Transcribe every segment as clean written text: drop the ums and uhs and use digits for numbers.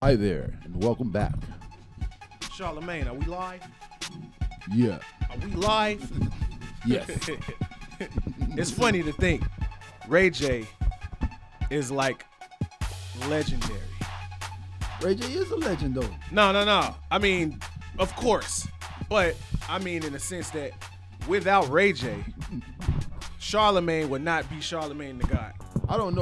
Hi there, and welcome back. Charlemagne, are we live? Yeah. Are we live? Yes. It's funny to think Ray J is like legendary. Ray J is a legend, though. No. I mean, of course. But, I mean, in the sense that without Ray J, Charlemagne would not be Charlemagne the God. I don't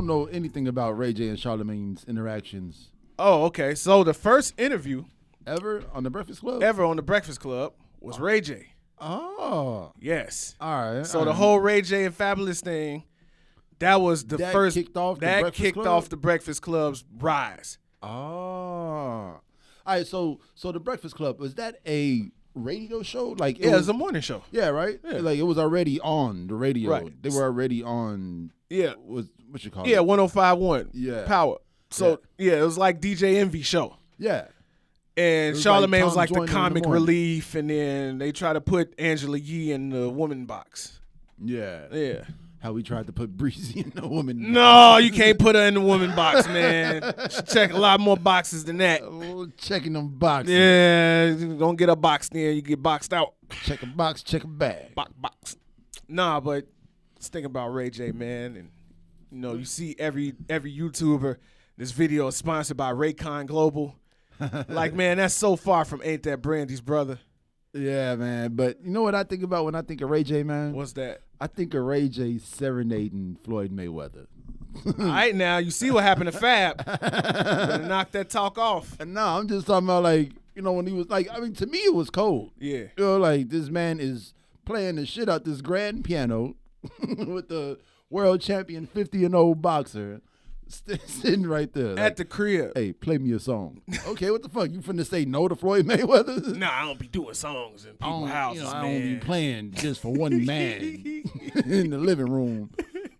know anything about Ray J and Charlemagne's interactions. Oh, okay. So the first interview Ever on the Breakfast Club? ever on the Breakfast Club was Ray J. Oh. Yes. All right. So the whole Ray J and Fabulous thing, that was the That first kicked off the that Breakfast kicked Club? off the Breakfast Club's rise. Oh. All right, so the Breakfast Club, was that a radio show? Like Yeah, it was a morning show. Yeah, right? Yeah. Like it was already on the radio. Right. They were already on Yeah. what you call Yeah, it? 105.1. Yeah. Power. So yeah, it was like DJ Envy show. Yeah. And was Charlemagne like was Tom like the Joyner in the comic morning. relief, and then they try to put Angela Yee in the woman box. Yeah. Yeah. How we tried to put Breezy in the woman. No, you can't put her in the woman box, man. She check a lot more boxes than that. Oh, checking them boxes. Yeah, don't get a box there, you get boxed out. Check a box, check a bag. Box. Nah, but let's think about Ray J, man, and you know, you see every YouTuber, this video is sponsored by Raycon Global. Like, man, that's so far from Ain't That Brandy's brother. Yeah, man. But you know what I think about when I think of Ray J, man? What's that? I think of Ray J serenading Floyd Mayweather. All right, now you see what happened to Fab. Better knock that talk off. And no, I'm just talking about, like, you know, when he was like, I mean, to me it was cold. Yeah. You know, like, this man is playing the shit out this grand piano with the world champion 50-0 boxer sitting right there. At the crib. Hey, play me a song. Okay, what the fuck? You finna say no to Floyd Mayweather? Nah, I don't be doing songs in I don't, people's houses, I man. don't be playing just for one man in the living room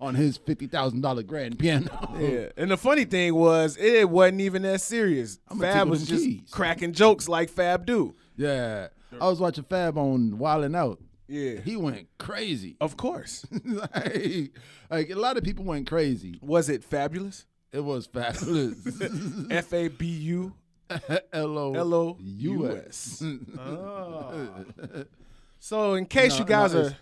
on his $50,000 grand piano. Yeah, and the funny thing was, it wasn't even that serious. I'ma Fab tickle was them just keys. cracking jokes like Fab do. Yeah. I was watching Fab on Wildin' Out. Yeah, He went crazy. of course. like a lot of people went crazy. Was it fabulous? It was fabulous. FABU LOUS. Oh. So in case you guys are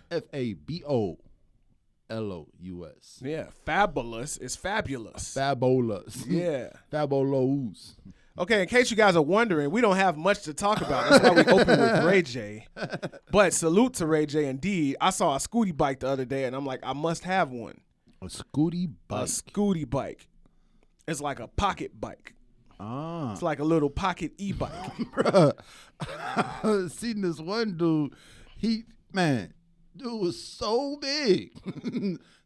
FABOLOUS. yeah, fabulous is fabulous. Fabulous. Yeah. Fabulous. Okay, in case you guys are wondering, we don't have much to talk about. That's why we open with Ray J. But salute to Ray J indeed. I saw a scooty bike the other day, and I'm like, I must have one. A scooty bike. A scooty bike. It's like a pocket bike. Ah. It's like a little pocket e-bike. Bruh. I seen this one dude. Dude was so big.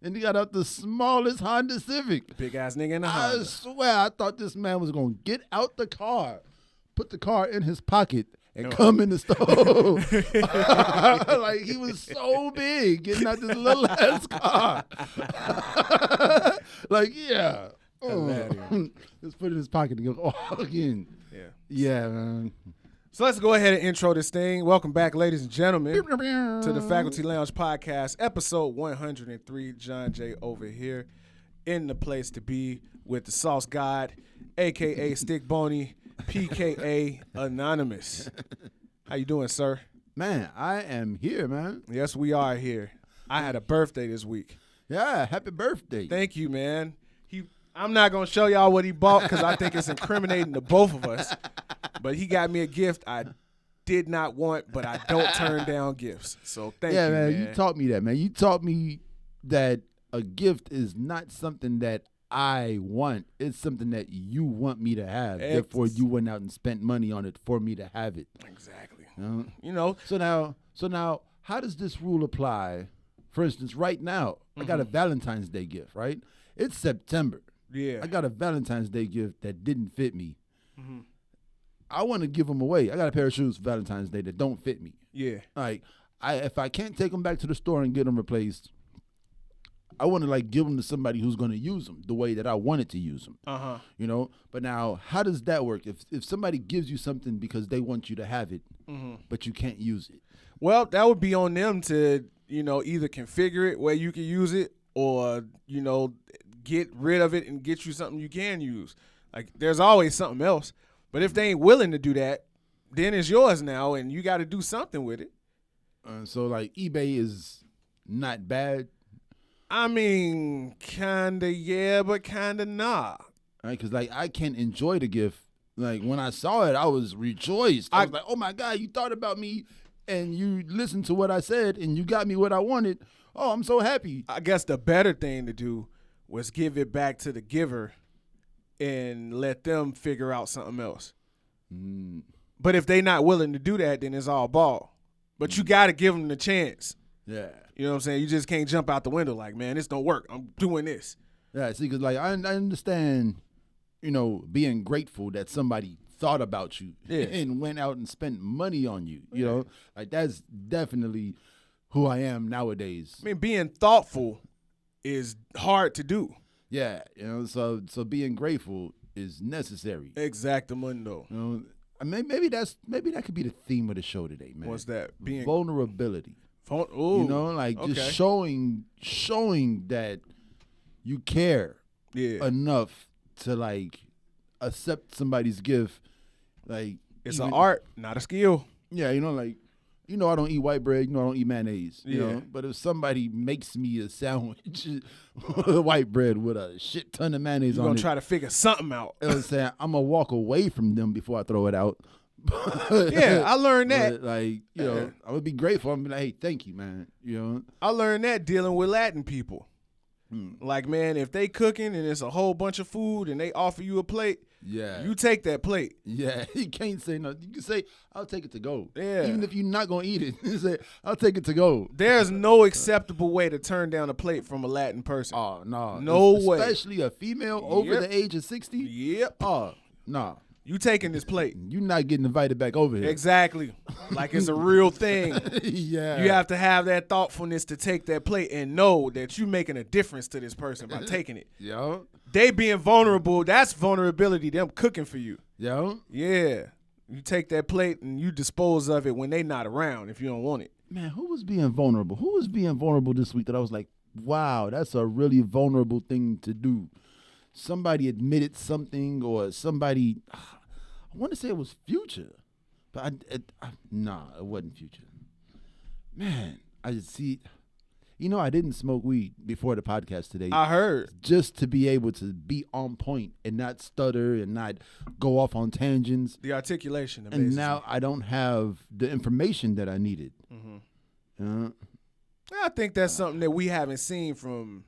And he got out the smallest Honda Civic. Big ass nigga in the I Honda. swear, I thought this man was going to get out the car, put the car in his pocket, and come in the store. Like, he was so big getting out this little ass car. Like, yeah. Hilarious. Just put it in his pocket and go, oh, again. Yeah. Yeah, man. So let's go ahead and intro this thing. Welcome back, ladies and gentlemen, to the Faculty Lounge Podcast, episode 103. John J. over here in the place to be with the Sauce God, a.k.a. Stick Boney, p.k.a. Enonomos. How you doing, sir? Man, I am here, man. Yes, we are here. I had a birthday this week. Yeah, happy birthday. Thank you, man. I'm not going to show y'all what he bought because I think it's incriminating to both of us. But he got me a gift I did not want, but I don't turn down gifts. So thank you, man. You taught me that, man. You taught me that a gift is not something that I want. It's something that you want me to have. Therefore, you went out and spent money on it for me to have it. Exactly. You know. So now, how does this rule apply? For instance, right now, I got a Valentine's Day gift, right? It's September. Yeah. I got a Valentine's Day gift that didn't fit me. I want to give them away. I got a pair of shoes for Valentine's Day that don't fit me. Yeah. Like, if I can't take them back to the store and get them replaced, I want to like give them to somebody who's going to use them the way that I wanted to use them. You know. But now, how does that work? If somebody gives you something because they want you to have it, but you can't use it. Well, that would be on them to, you know, either configure it where you can use it or, you know, get rid of it and get you something you can use. Like, there's always something else. But if they ain't willing to do that, then it's yours now, and you got to do something with it. So, like, eBay is not bad. I mean, kinda yeah, but kinda nah. Right? Because, like, I can enjoy the gift. Like, when I saw it, I was rejoiced. I was like, oh, my God, you thought about me, and you listened to what I said, and you got me what I wanted. Oh, I'm so happy. I guess the better thing to do was give it back to the giver and let them figure out something else. But if they not willing to do that, then it's all ball. But you got to give them the chance. Yeah. You know what I'm saying? You just can't jump out the window like, man, this don't work. I'm doing this. Yeah, see, because, like, I understand, you know, being grateful that somebody thought about you and went out and spent money on you, you know? Like, that's definitely who I am nowadays. I mean, being thoughtful is hard to do. Yeah, you know, so being grateful is necessary. Exactamundo. You know, I mean, maybe that could be the theme of the show today, man. What's that? Being vulnerability. Ooh, you know, like just showing that you care enough to, like, accept somebody's gift. Like, it's an art, not a skill. Yeah, you know, like, you know, I don't eat white bread. You know, I don't eat mayonnaise. You know, but if somebody makes me a sandwich, white bread with a shit ton of mayonnaise on it, you're gonna try to figure something out. You know what I'm saying? I'm gonna walk away from them before I throw it out. Yeah, I learned that. But, like, you know, I'm gonna be grateful. I'm gonna be like, hey, thank you, man. You know, I learned that dealing with Latin people. Like, man, if they cooking and it's a whole bunch of food and they offer you a plate, you take that plate. Yeah, you can't say no. You can say, I'll take it to go. Yeah. Even if you're not going to eat it, you say, I'll take it to go. There's no acceptable way to turn down a plate from a Latin person. Oh, no. No way. Especially a female over the age of 60. Yep. Oh, no. You taking this plate. You're not getting invited back over here. Exactly. Like it's a real thing. Yeah. You have to have that thoughtfulness to take that plate and know that you're making a difference to this person by taking it. Yo. They being vulnerable, that's vulnerability, them cooking for you. Yo. Yeah. You take that plate and you dispose of it when they not around if you don't want it. Man, who was being vulnerable? Who was being vulnerable this week that I was like, wow, that's a really vulnerable thing to do? Somebody admitted something, or somebody, I want to say it was Future, but nah, it wasn't Future. Man, I just see, you know, I didn't smoke weed before the podcast today. I heard. Just to be able to be on point and not stutter and not go off on tangents. The articulation. And now I don't have the information that I needed. I think that's something that we haven't seen from,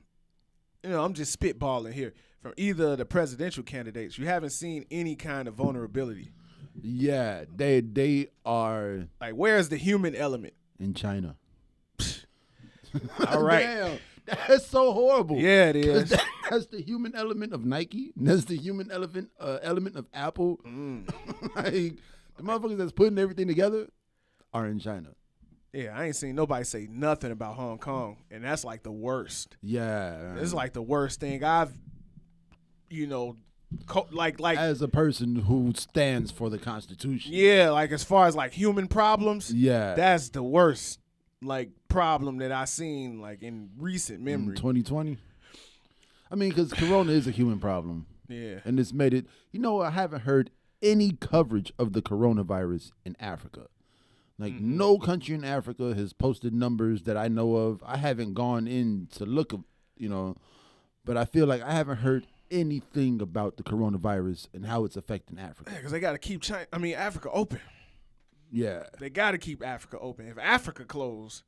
you know, I'm just spitballing here, from either of the presidential candidates. You haven't seen any kind of vulnerability. Yeah, they are. Like, where's the human element? In China. All right. Damn, that's so horrible. Yeah, it is. That's the human element of Nike. That's the human element of Apple. Like, the motherfuckers that's putting everything together are in China. Yeah, I ain't seen nobody say nothing about Hong Kong, and that's like the worst. Yeah. It's like the worst thing I've, you know, like as a person who stands for the Constitution. Yeah, like as far as like human problems, yeah, that's the worst like problem that I seen like in recent memory. 2020. I mean, because Corona is a human problem. Yeah, and it's made it. You know, I haven't heard any coverage of the coronavirus in Africa. Like, no country in Africa has posted numbers that I know of. I haven't gone in to look, you know, but I feel like I haven't heard anything about the coronavirus and how it's affecting Africa. Yeah, because they got to keep Africa open. Yeah. They got to keep Africa open. If Africa closed,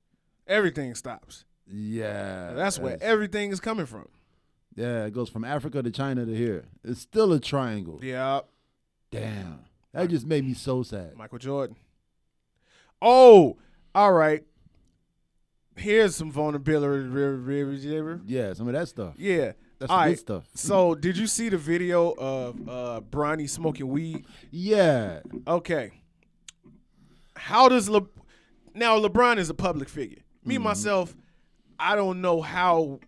everything stops. Yeah. That's where everything is coming from. Yeah, it goes from Africa to China to here. It's still a triangle. Yeah. Damn. That just made me so sad. Michael Jordan. Oh, all right. Here's some vulnerability. Yeah, some of that stuff. Yeah. That's all good right. stuff. So, did you see the video of Bronny smoking weed? Yeah. Okay. How does now LeBron is a public figure. Me myself, I don't know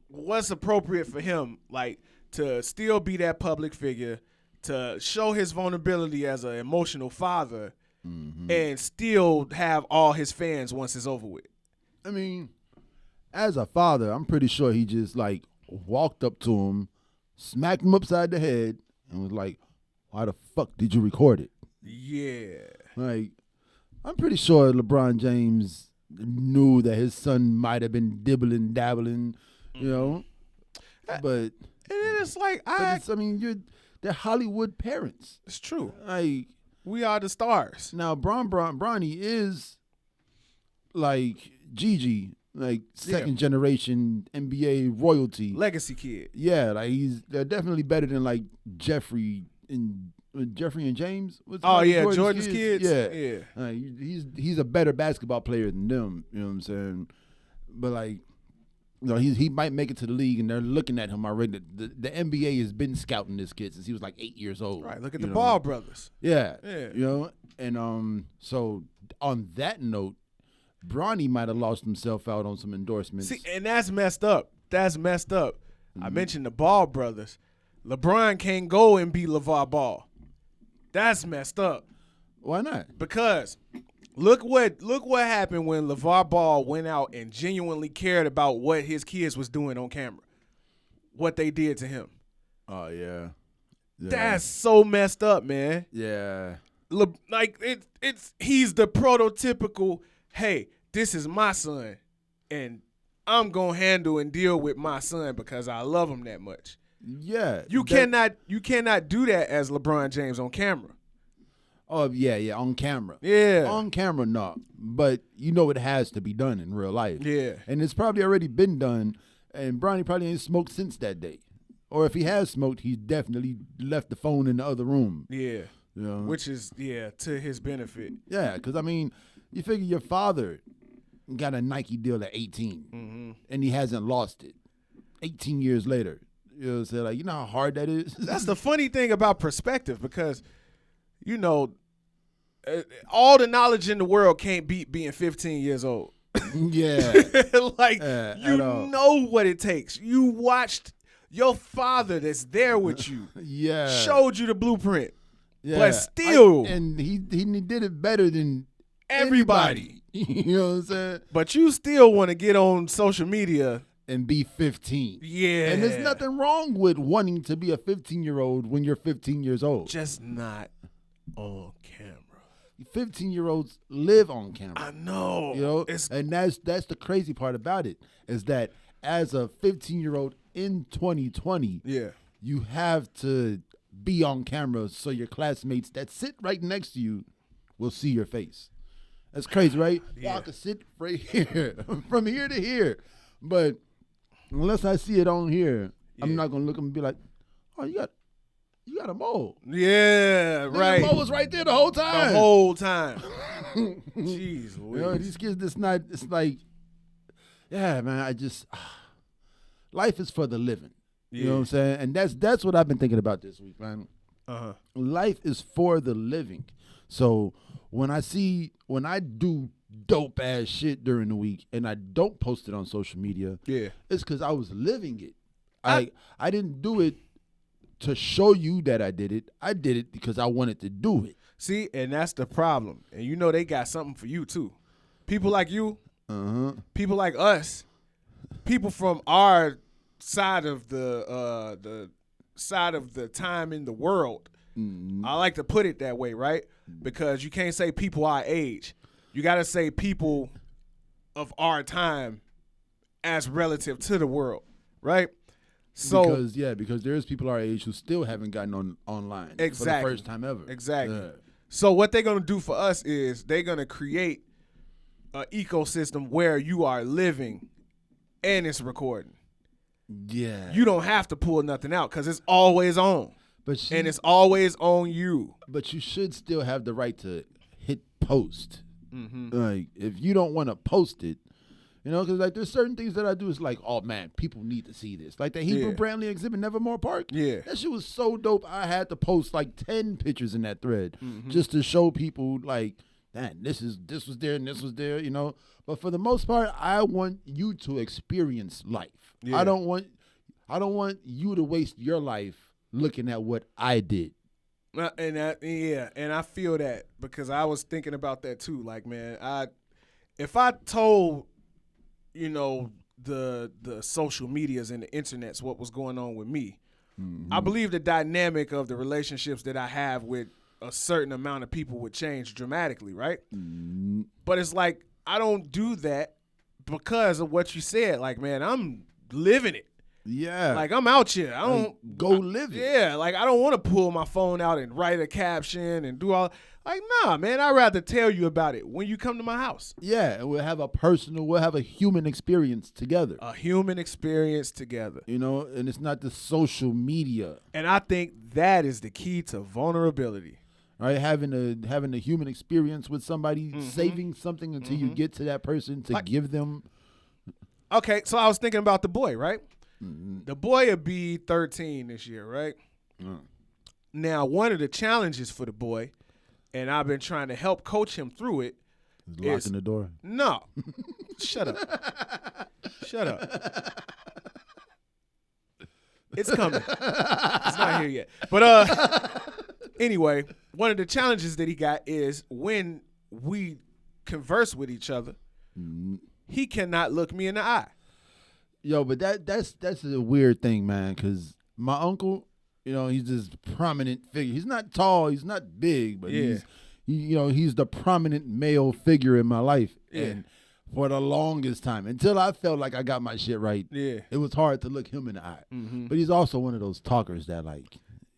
what's appropriate for him, like to still be that public figure, to show his vulnerability as an emotional father, and still have all his fans once it's over with. I mean, as a father, I'm pretty sure he just like walked up to him, smacked him upside the head, and was like, why the fuck did you record it? Yeah. Like, I'm pretty sure LeBron James knew that his son might have been dibbling, dabbling, you know, but And then it's like, they're Hollywood parents. It's true. Like, we are the stars. Now, Bronny is like Gigi, like second generation NBA royalty, legacy kid. Yeah, like they're definitely better than like Jeffrey and James. Jordan's kids. Yeah. He's a better basketball player than them. You know what I'm saying? But like, you know, he might make it to the league, and they're looking at him already. The NBA has been scouting this kid since he was like 8 years old. Right. Look at the Ball brothers. Yeah. You know, and so on that note, Bronny might have lost himself out on some endorsements. See, and that's messed up. I mentioned the Ball brothers. LeBron can't go and be LeVar Ball. That's messed up. Why not? Because look what happened when LeVar Ball went out and genuinely cared about what his kids was doing on camera. What they did to him. Oh yeah. That's so messed up, man. Yeah. He's the prototypical, hey, this is my son, and I'm gonna handle and deal with my son because I love him that much. Yeah. You cannot do that as LeBron James on camera. Oh yeah, on camera. Yeah. On camera, no. But you know it has to be done in real life. Yeah. And it's probably already been done, and Bronny probably ain't smoked since that day. Or if he has smoked, he's definitely left the phone in the other room. Yeah. You know? Which is, to his benefit. Yeah, because, I mean, you figure your father got a Nike deal at 18, and he hasn't lost it 18 years later. You know what I'm saying? Like, you know how hard that is? That's the funny thing about perspective because, you know, all the knowledge in the world can't beat being 15 years old. Yeah. You know what it takes. You watched your father that's there with you. Yeah. Showed you the blueprint. Yeah. But still. And he did it better than everybody. You know what I'm saying? But you still want to get on social media and be 15. Yeah. And there's nothing wrong with wanting to be a 15-year-old when you're 15 years old. Just not on camera. 15-year-olds live on camera. I know. You know? And that's the crazy part about it, is that as a 15-year-old in 2020, you have to be on camera so your classmates that sit right next to you will see your face. That's crazy, right? Yeah. I could sit right here, from here to here. But unless I see it on here, I'm not going to look and be like, oh, you got a mole. Yeah, right. The mole was right there the whole time. The whole time. Jeez, you know, these kids, it's like, yeah, man, life is for the living. You know what I'm saying? And that's what I've been thinking about this week, man. Life is for the living. So when I do dope ass shit during the week and I don't post it on social media, it's because I was living it. I didn't do it to show you that I did it. I did it because I wanted to do it. See, and that's the problem. And you know they got something for you too. People like you, people like us, people from our side of the side of the time in the world. I like to put it that way, right? Because you can't say people our age. You got to say people of our time as relative to the world, right? So because there's people our age who still haven't gotten online for the first time ever. Exactly. So what they're going to do for us is they're going to create an ecosystem where you are living and it's recording. Yeah. You don't have to pull nothing out because it's always on. And it's always on you. But you should still have the right to hit post. Like, if you don't want to post it, you know, because like there's certain things that I do. It's like, oh man, people need to see this. Like the Hebrew Brantley exhibit, Nevermore Park. Yeah, that shit was so dope. I had to post like 10 pictures in that thread just to show people like, man, this was there and this was there. You know, but for the most part, I want you to experience life. Yeah. I don't want you to waste your life looking at what I did. And I feel that because I was thinking about that too. Like, man, if I told, you know, the social medias and the internets what was going on with me, I believe the dynamic of the relationships that I have with a certain amount of people would change dramatically, right? But it's like I don't do that because of what you said. Like, man, I'm living it. Yeah. Like, I'm out here. I don't live it. Yeah, like I don't want to pull my phone out and write a caption and do all. Like, nah, man, I'd rather tell you about it when you come to my house. Yeah, and we'll have a human experience together. A human experience together. You know, and it's not the social media. And I think that is the key to vulnerability. Right, having a human experience with somebody, saving something until you get to that person to give them. Okay, so I was thinking about the boy, right? The boy will be 13 this year, right? Now, one of the challenges for the boy, and I've been trying to help coach him through it, is locking the door. No. Shut up. Shut up. It's coming. It's not here yet. But anyway, one of the challenges that he got is when we converse with each other, he cannot look me in the eye. Yo, but that's a weird thing, man, because my uncle, you know, he's this prominent figure. He's not tall, he's not big, but he's the prominent male figure in my life. Yeah. And for the longest time, until I felt like I got my shit right, it was hard to look him in the eye. But he's also one of those talkers that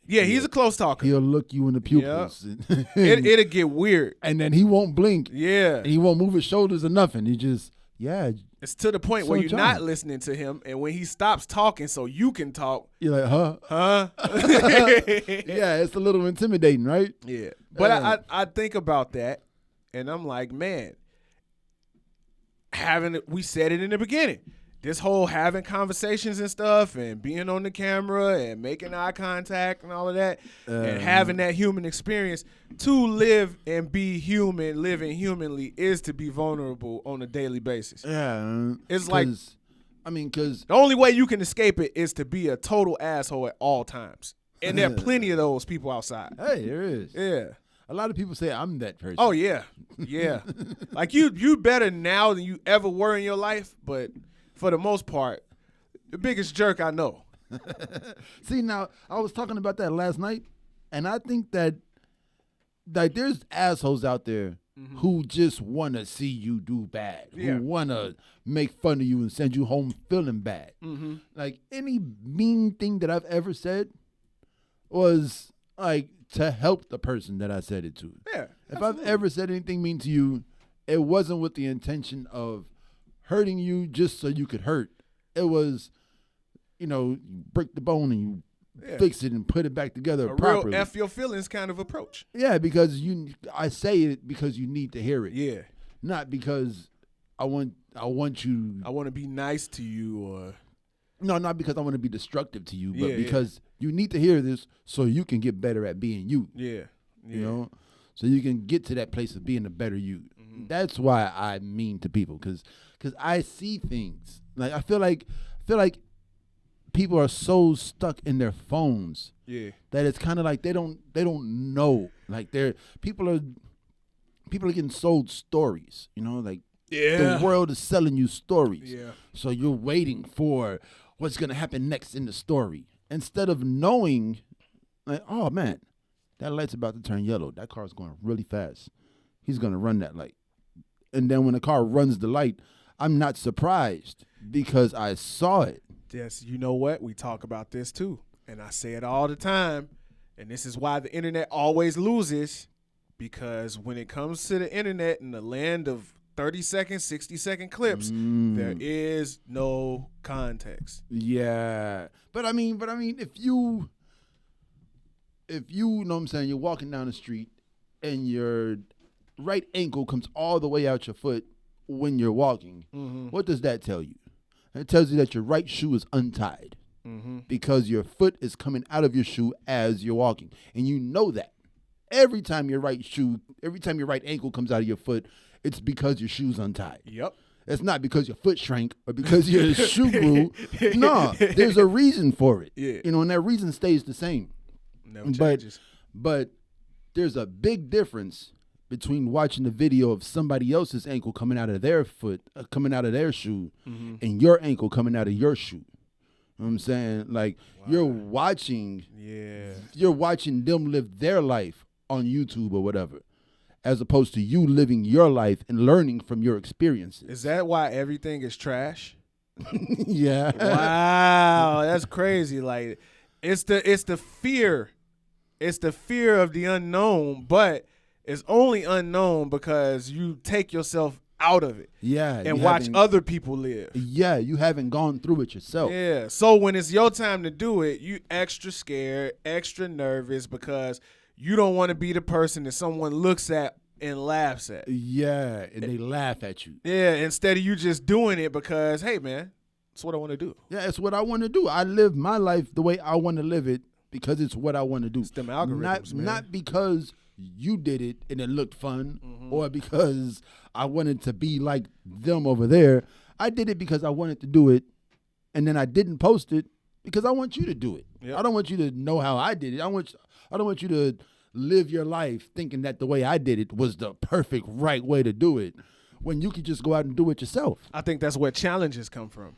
he's a close talker. He'll look you in the pupils. Yep. It'll get weird. And then he won't blink. Yeah. And he won't move his shoulders or nothing. He just, It's to the point where you're not listening to him, and when he stops talking so you can talk, you're like, huh? Yeah, it's a little intimidating, right? Yeah. But I think about that, and I'm like, man, we said it in the beginning. This whole having conversations and stuff and being on the camera and making eye contact and all of that and having that human experience to live and be human, living humanly is to be vulnerable on a daily basis. Yeah. It's like, because the only way you can escape it is to be a total asshole at all times. And there are plenty of those people outside. Hey, there is. Yeah. A lot of people say I'm that person. Oh, yeah. Yeah. Like you better now than you ever were in your life, but for the most part, the biggest jerk I know. See, now, I was talking about that last night, and I think that there's assholes out there who just want to see you do bad, who want to make fun of you and send you home feeling bad. Like, any mean thing that I've ever said was, like, to help the person that I said it to. Yeah. If I've ever said anything mean to you, it wasn't with the intention of hurting you just so you could hurt. It was, you break the bone and you fix it and put it back together properly. Real F your feelings kind of approach. Yeah, because I say it because you need to hear it. Yeah. Not because I want you. I want to be nice to you or. No, not because I want to be destructive to you, but because you need to hear this so you can get better at being you. Yeah. You know? So you can get to that place of being a better you. That's why I mean to people, because I see things. Like, I feel like people are so stuck in their phones that it's kind of like they don't know. Like, people are getting sold stories, like the world is selling you stories. Yeah. So you're waiting for what's going to happen next in the story instead of knowing, like, oh man, that light's about to turn yellow. That car's going really fast. He's going to run that light. And then when the car runs the light, I'm not surprised because I saw it. Yes, you know what? We talk about this too. And I say it all the time. And this is why the internet always loses. Because when it comes to the internet in the land of 30-second, 60-second clips, there is no context. Yeah. But I mean, if you know what I'm saying, you're walking down the street and your right ankle comes all the way out your foot when you're walking, what does that tell you? It tells you that your right shoe is untied because your foot is coming out of your shoe as you're walking. And you know that. Every time your right ankle comes out of your foot, it's because your shoe's untied. Yep. It's not because your foot shrank or because your shoe grew. No, there's a reason for it. Yeah. And that reason stays the same. Never changes. But there's a big difference between watching the video of somebody else's ankle coming out of their foot, coming out of their shoe, and your ankle coming out of your shoe. You know what I'm saying? Like, you're watching them live their life on YouTube or whatever, as opposed to you living your life and learning from your experiences. Is that why everything is trash? Yeah. Wow, that's crazy. Like, it's the fear. It's the fear of the unknown, but it's only unknown because you take yourself out of it. Yeah. And watch other people live. Yeah, you haven't gone through it yourself. Yeah. So when it's your time to do it, you extra scared, extra nervous because you don't want to be the person that someone looks at and laughs at. Yeah, and they laugh at you. Yeah, instead of you just doing it because, hey, man, it's what I want to do. Yeah, it's what I want to do. I live my life the way I want to live it because it's what I want to do. It's them algorithms, man. Not because you did it and it looked fun or because I wanted to be like them over there. I did it because I wanted to do it, and then I didn't post it because I want you to do it. Yep. I don't want you to know how I did it. I don't want you to live your life thinking that the way I did it was the perfect right way to do it when you could just go out and do it yourself. I think that's where challenges come from.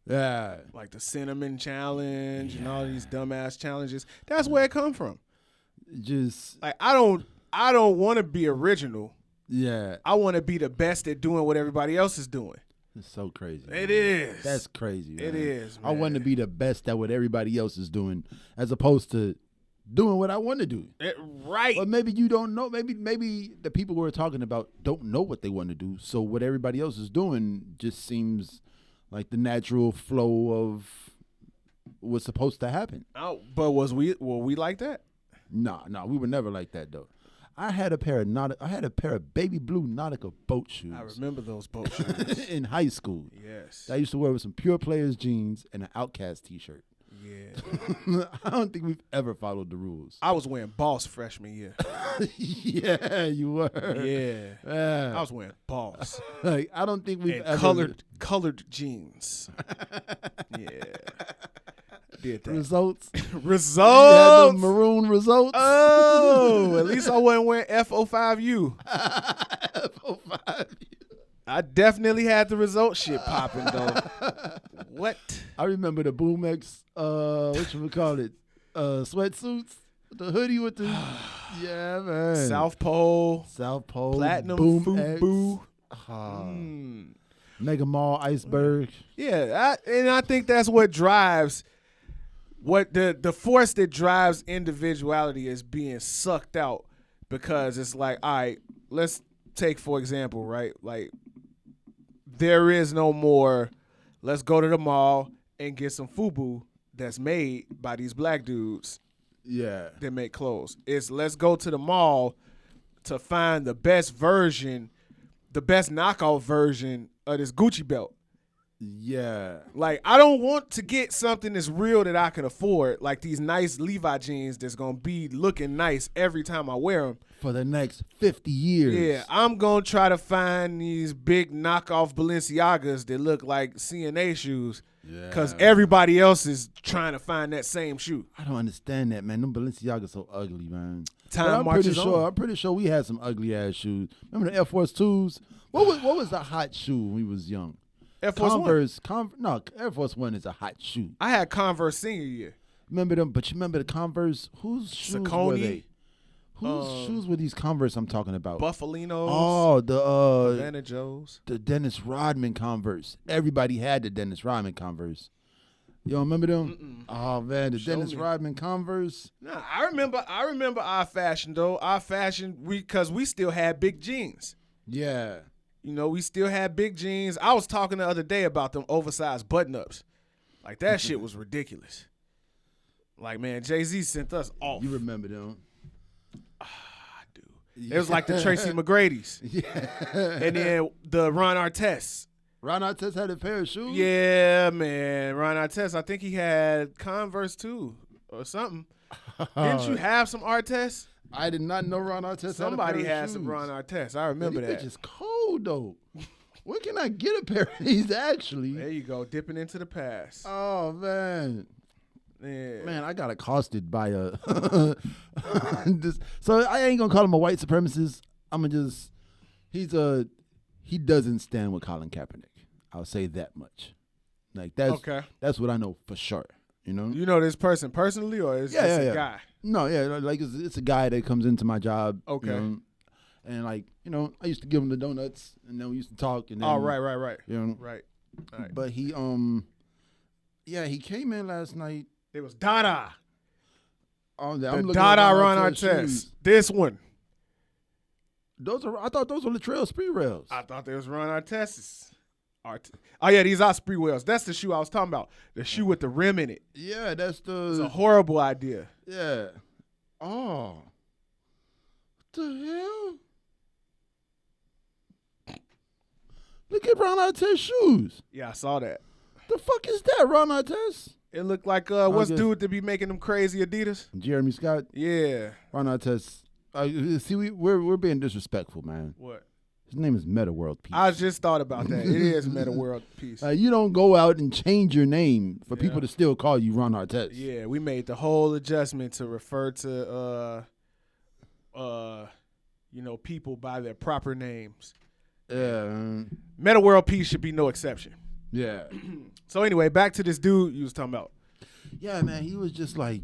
Yeah. Like the cinnamon challenge and all these dumbass challenges. That's where it come from. Just like I don't want to be original. Yeah. I want to be the best at doing what everybody else is doing. It's so crazy. It is. That's crazy. Man. It is, man. I want to be the best at what everybody else is doing as opposed to doing what I want to do. Right. But maybe you don't know. Maybe the people we're talking about don't know what they want to do. So what everybody else is doing just seems like the natural flow of what's supposed to happen. Oh, but were we like that? No, we were never like that though. I had a pair of baby blue Nautica boat shoes. I remember those boat shoes in high school. Yes. I used to wear with some Pure Players jeans and an Outkast t-shirt. Yeah. I don't think we've ever followed the rules. I was wearing Boss freshman year. Yeah, you were. Yeah. I was wearing Boss. Like, I don't think we've ever colored jeans. Yeah. Did that. Results. Results. You had the maroon results. Oh, at least I wasn't wearing F05U. F05U. I definitely had the result shit popping though. What? I remember the Boom X, sweatsuits, the hoodie with the, yeah man. South Pole, Platinum, Boom X, Fubu. Mega Mall, Iceberg. Yeah, I think that's what drives, what the force that drives individuality is being sucked out, because it's like, all right, let's take for example, right? Like, there is no more, let's go to the mall and get some FUBU that's made by these black dudes. Yeah. That make clothes. It's let's go to the mall to find the best version, the best knockoff version of this Gucci belt. Yeah. Like, I don't want to get something that's real that I can afford, like these nice Levi jeans that's going to be looking nice every time I wear them. For the next 50 years. Yeah, I'm going to try to find these big knockoff Balenciagas that look like CNA shoes, because everybody else is trying to find that same shoe. I don't understand that, man. Them Balenciagas so ugly, man. I'm pretty sure we had some ugly ass shoes. Remember the Air Force 2s? What was the hot shoe when we was young? Air Force Converse. Air Force One is a hot shoe. I had Converse senior year. Remember them? But you remember the Converse? Whose shoes were they? Whose shoes were these Converse I'm talking about? Buffalinos. Oh, the Vanna Joes. The Dennis Rodman Converse. Everybody had the Dennis Rodman Converse. You don't remember them? Oh man, the Dennis Rodman Converse. Nah, I remember our fashion though. Our fashion, because we still had big jeans. Yeah. You know, we still had big jeans. I was talking the other day about them oversized button-ups. Like, that shit was ridiculous. Like, man, Jay-Z sent us off. You remember them? I do. It was like the Tracy McGrady's. Yeah. And then the Ron Artest. Ron Artest had a pair of shoes? Yeah, man. Ron Artest, I think he had Converse too or something. Didn't you have some Artest? I did not know Ron Artest. Somebody had some Ron Artest. I remember that. Bitch is cold though. Where can I get a pair of these actually? There you go, dipping into the past. Oh man. Yeah. Man, I got accosted by a so I ain't gonna call him a white supremacist. He doesn't stand with Colin Kaepernick. I'll say that much. Like that's what I know for sure. You know. You know this person personally, or is this a guy? No, like it's a guy that comes into my job. Okay. You know, and like I used to give him the donuts, and then we used to talk. And then, right. You know, right. But he he came in last night. It was Dada. The Dada Ron Artest. This one. I thought those were Latrell Sprewells. I thought they was Ron Artest's. Oh yeah, these are Sprewells. That's the shoe I was talking about. The shoe with the rim in it. Yeah, that's It's a horrible idea. Yeah. Oh. What the hell? Look at Ron Artest's shoes. Yeah, I saw that. The fuck is that, Ron Artest? It looked like what's dude to be making them crazy Adidas? Jeremy Scott. Yeah. Ron Artest. See, we're being disrespectful, man. What? His name is Meta World Peace. I just thought about that. It is Meta World Peace. You don't go out and change your name for people to still call you Ron Artest. Yeah, we made the whole adjustment to refer to people by their proper names. Yeah. Meta World Peace should be no exception. Yeah. So anyway, back to this dude you was talking about. Yeah, man, he was just like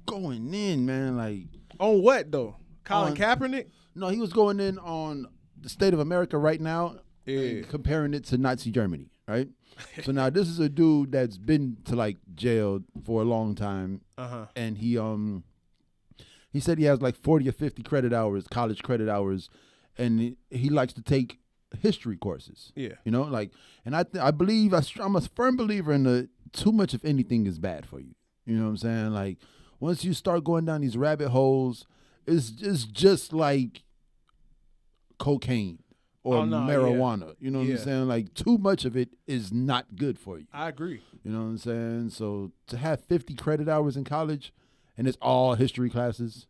going in, man, like on what though? Colin Kaepernick? No, he was going in on the state of America right now, and comparing it to Nazi Germany, right? So now this is a dude that's been to like jail for a long time, and he said he has like 40 or 50 college credit hours, and he likes to take history courses. Yeah, you know, like, and I believe I'm a firm believer in the too much of anything is bad for you. You know what I'm saying? Like once you start going down these rabbit holes, it's just like cocaine or marijuana. Yeah. You know what I'm saying? Like too much of it is not good for you. I agree. You know what I'm saying? So to have 50 credit hours in college, and it's all history classes,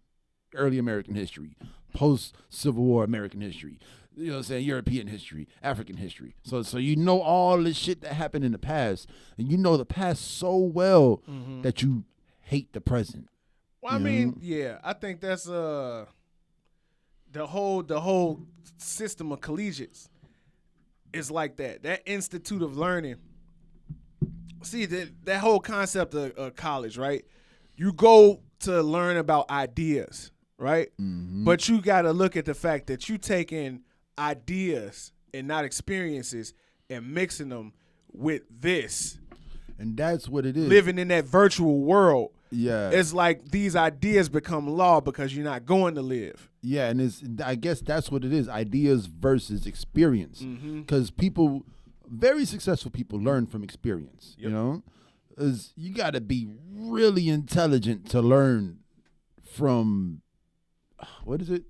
early American history, post-Civil War American history, you know what I'm saying, European history, African history. So you know all this shit that happened in the past, and you know the past so well that you hate the present. Well, I mean, I think that's the whole system of collegiates is like that. That institute of learning. See, that whole concept of college, right? You go to learn about ideas, right? Mm-hmm. But you got to look at the fact that you taking ideas and not experiences and mixing them with this. And that's what it is. Living in that virtual world. Yeah. It's like these ideas become law because you're not going to live. Yeah, and I guess that's what it is, ideas versus experience. Because very successful people learn from experience, you know? You got to be really intelligent to learn from, what is it?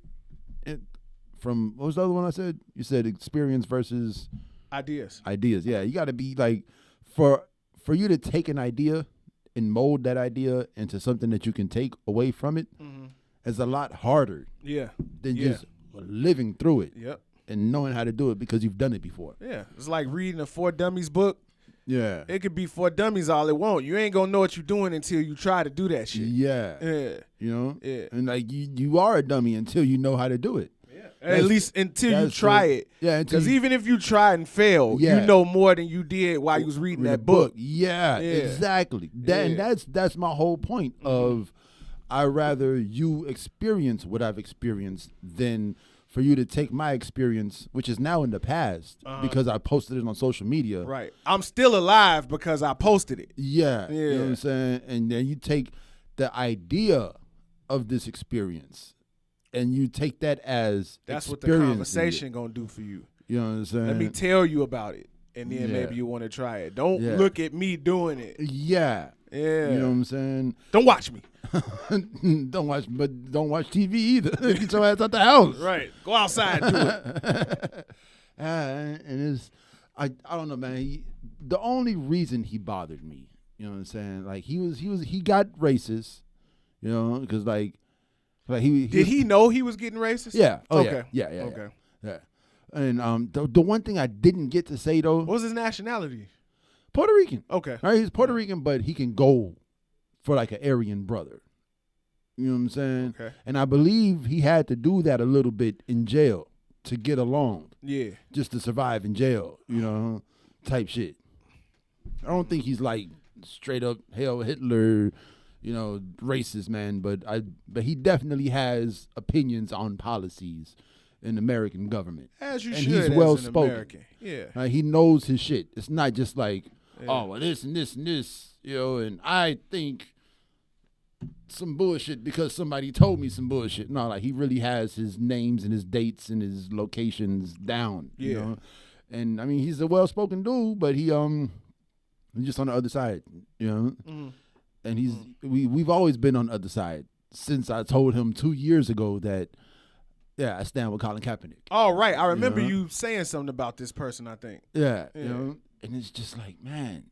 What was the other one I said? You said experience versus? Ideas. Yeah. You got to be like, for you to take an idea and mold that idea into something that you can take away from it is a lot harder than just living through it and knowing how to do it because you've done it before. Yeah. It's like reading a For Dummies book. Yeah. It could be For Dummies all it won't. You ain't going to know what you're doing until you try to do that shit. Yeah. Yeah. You know? Yeah. And like you are a dummy until you know how to do it. At least until you try it. Yeah. Because even if you try and fail, you know more than you did while you was reading that book. Yeah, exactly. And that's my whole point of I'd rather you experience what I've experienced than for you to take my experience, which is now in the past because I posted it on social media. Right. I'm still alive because I posted it. Yeah. You know what I'm saying? And then you take the idea of this experience and you take that as that's what the conversation gonna do for you. You know what I'm saying? Let me tell you about it, and then maybe you want to try it. Don't look at me doing it. Yeah. Yeah. You know what I'm saying? Don't watch me. Don't watch TV either. Get your ass out the house. Right. Go outside and do it. And it's I don't know, man. The only reason he bothered me, you know what I'm saying? Like he got racist, you know, because like did he know he was getting racist? Yeah. Oh, okay. Yeah. Okay. Yeah. And the one thing I didn't get to say though. What was his nationality? Puerto Rican. Okay. Right? He's Puerto Rican, but he can go for like an Aryan brother. You know what I'm saying? Okay. And I believe he had to do that a little bit in jail to get along. Yeah. Just to survive in jail, you know, type shit. I don't think he's like straight up Hail Hitler, racist man. But he definitely has opinions on policies in the American government. As you and should, he's well as an spoken. American. Yeah, he knows his shit. It's not just like, well, this and this and this, and I think some bullshit because somebody told me some bullshit. No, like he really has his names and his dates and his locations down. Yeah. And I mean he's a well spoken dude, but he's just on the other side, And we've always been on the other side since I told him 2 years ago that I stand with Colin Kaepernick. Oh right. I remember you saying something about this person, I think. Yeah. And it's just like, man,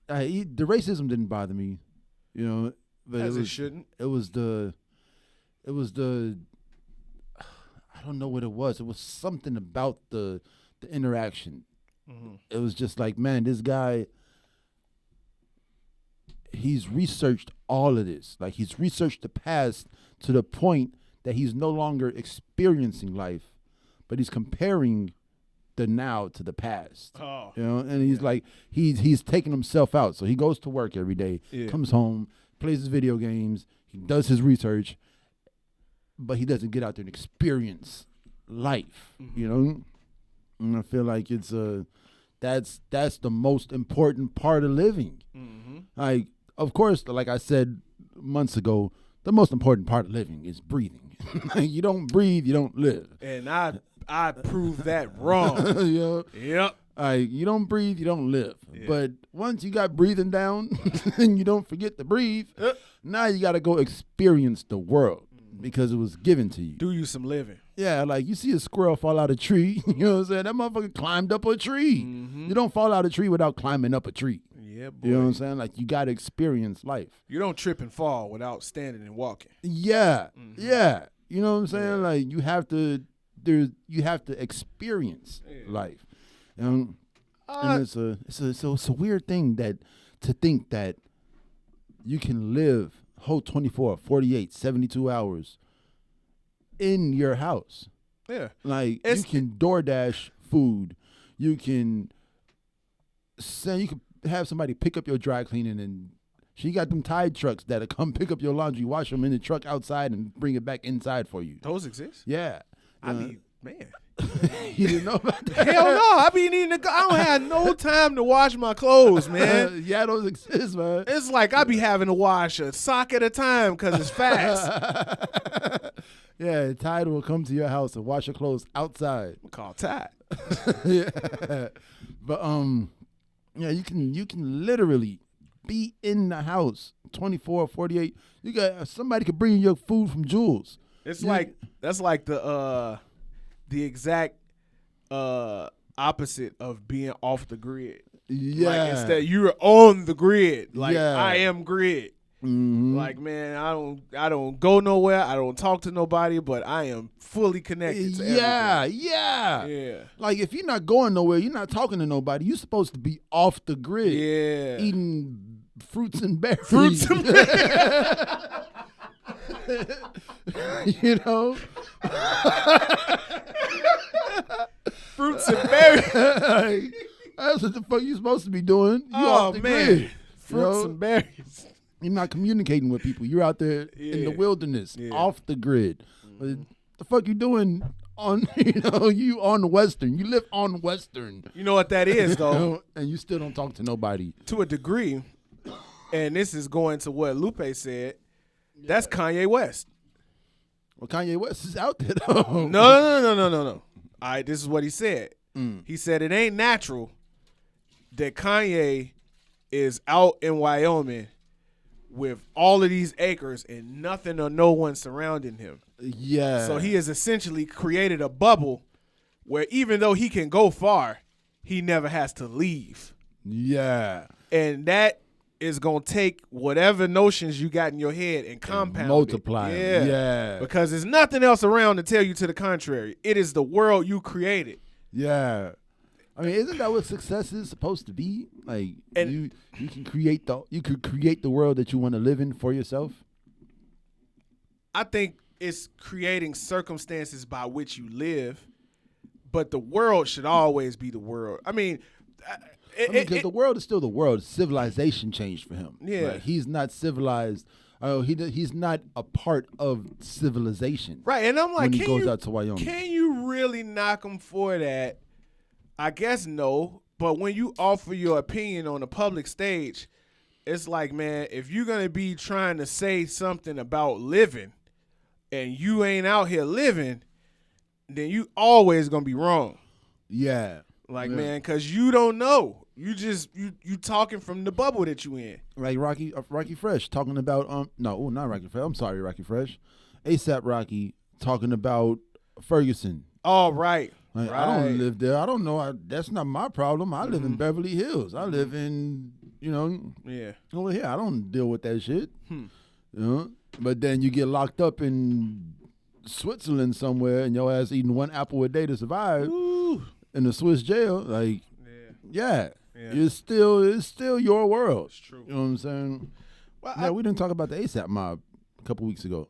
the racism didn't bother me, but it shouldn't. It was the I don't know what it was. It was something about the interaction. Mm-hmm. It was just like, man, this guy, he's researched all of this. Like he's researched the past to the point that he's no longer experiencing life, but he's comparing the now to the past. Oh. And he's like he's taking himself out. So he goes to work every day, comes home, plays his video games, he does his research, but he doesn't get out there and experience life. And I feel like it's that's the most important part of living. Like, of course, like I said months ago, the most important part of living is breathing. You don't breathe, you don't live. And I proved that wrong. Yep. You don't breathe, you don't live. Yeah. But once you got breathing down and you don't forget to breathe, now you got to go experience the world because it was given to you. Do you some living. Yeah, like you see a squirrel fall out of a tree, you know what I'm saying? That motherfucker climbed up a tree. Mm-hmm. You don't fall out of a tree without climbing up a tree. Yeah, boy. You know what I'm saying? Like you got to experience life. You don't trip and fall without standing and walking. Yeah, yeah. You know what I'm saying? Yeah. Like you have to experience life. And it's a weird thing to think that you can live whole 24, 48, 72 hours in your house. Yeah. Like you can DoorDash food. You can have somebody pick up your dry cleaning, and she got them Tide trucks that'll come pick up your laundry, wash them in the truck outside and bring it back inside for you. Those exist? Yeah. I mean, man. You didn't know about that? Hell no. I be needing to go. I don't have no time to wash my clothes, man. Yeah, those exist, man. It's like I be having to wash a sock at a time because it's fast. Yeah, Tide will come to your house and wash your clothes outside. We call Tide. Yeah. But yeah, you can literally be in the house 24, 48. You got somebody could bring you your food from Jules. It's like that's like the exact opposite of being off the grid. Yeah. Like instead you're on the grid. Like yeah. I am grid. Mm-hmm. Like, man, I don't go nowhere. I don't talk to nobody, but I am fully connected to everything. Yeah. Like if you're not going nowhere, you're not talking to nobody. You're supposed to be off the grid. Yeah. Eating fruits and berries. You know? Fruits and berries. That's what the fuck you supposed to be doing. You off the grid. Fruits and berries. You're not communicating with people. You're out there in the wilderness, off the grid. Mm-hmm. The fuck you doing on, you on Western. You live on Western. You know what that is, though? And you still don't talk to nobody. To a degree, and this is going to what Lupe said, that's Kanye West. Well, Kanye West is out there, though. No. All right, this is what he said. He said it ain't natural that Kanye is out in Wyoming with all of these acres and nothing or no one surrounding him. Yeah. So he has essentially created a bubble where even though he can go far, he never has to leave. Yeah. And that is going to take whatever notions you got in your head and compound multiply it. Yeah. Because there's nothing else around to tell you to the contrary. It is the world you created. Yeah. I mean, isn't that what success is supposed to be? Like, you can create the world that you want to live in for yourself. I think it's creating circumstances by which you live, but the world should always be the world. I mean, because the world is still the world. Civilization changed for him. Yeah. Like, he's not civilized. He's not a part of civilization. Right, and I'm like, when he goes out to Wyoming. Can you really knock him for that? I guess no. But when you offer your opinion on a public stage, it's like, man, if you're going to be trying to say something about living and you ain't out here living, then you always going to be wrong. Yeah. Like, man, because you don't know. You just you talking from the bubble that you in. Like Rocky Fresh talking about no, not Rocky Fresh. I'm sorry, Rocky Fresh. ASAP Rocky talking about Ferguson. Oh, right. Like, right. I don't live there. I don't know. That's not my problem. I live in Beverly Hills. I live in, over here. I don't deal with that shit. But then you get locked up in Switzerland somewhere and your ass eating one apple a day to survive in the Swiss jail. Like, yeah. It's still your world. It's true. You know what I'm saying? Well, we didn't talk about the ASAP mob a couple weeks ago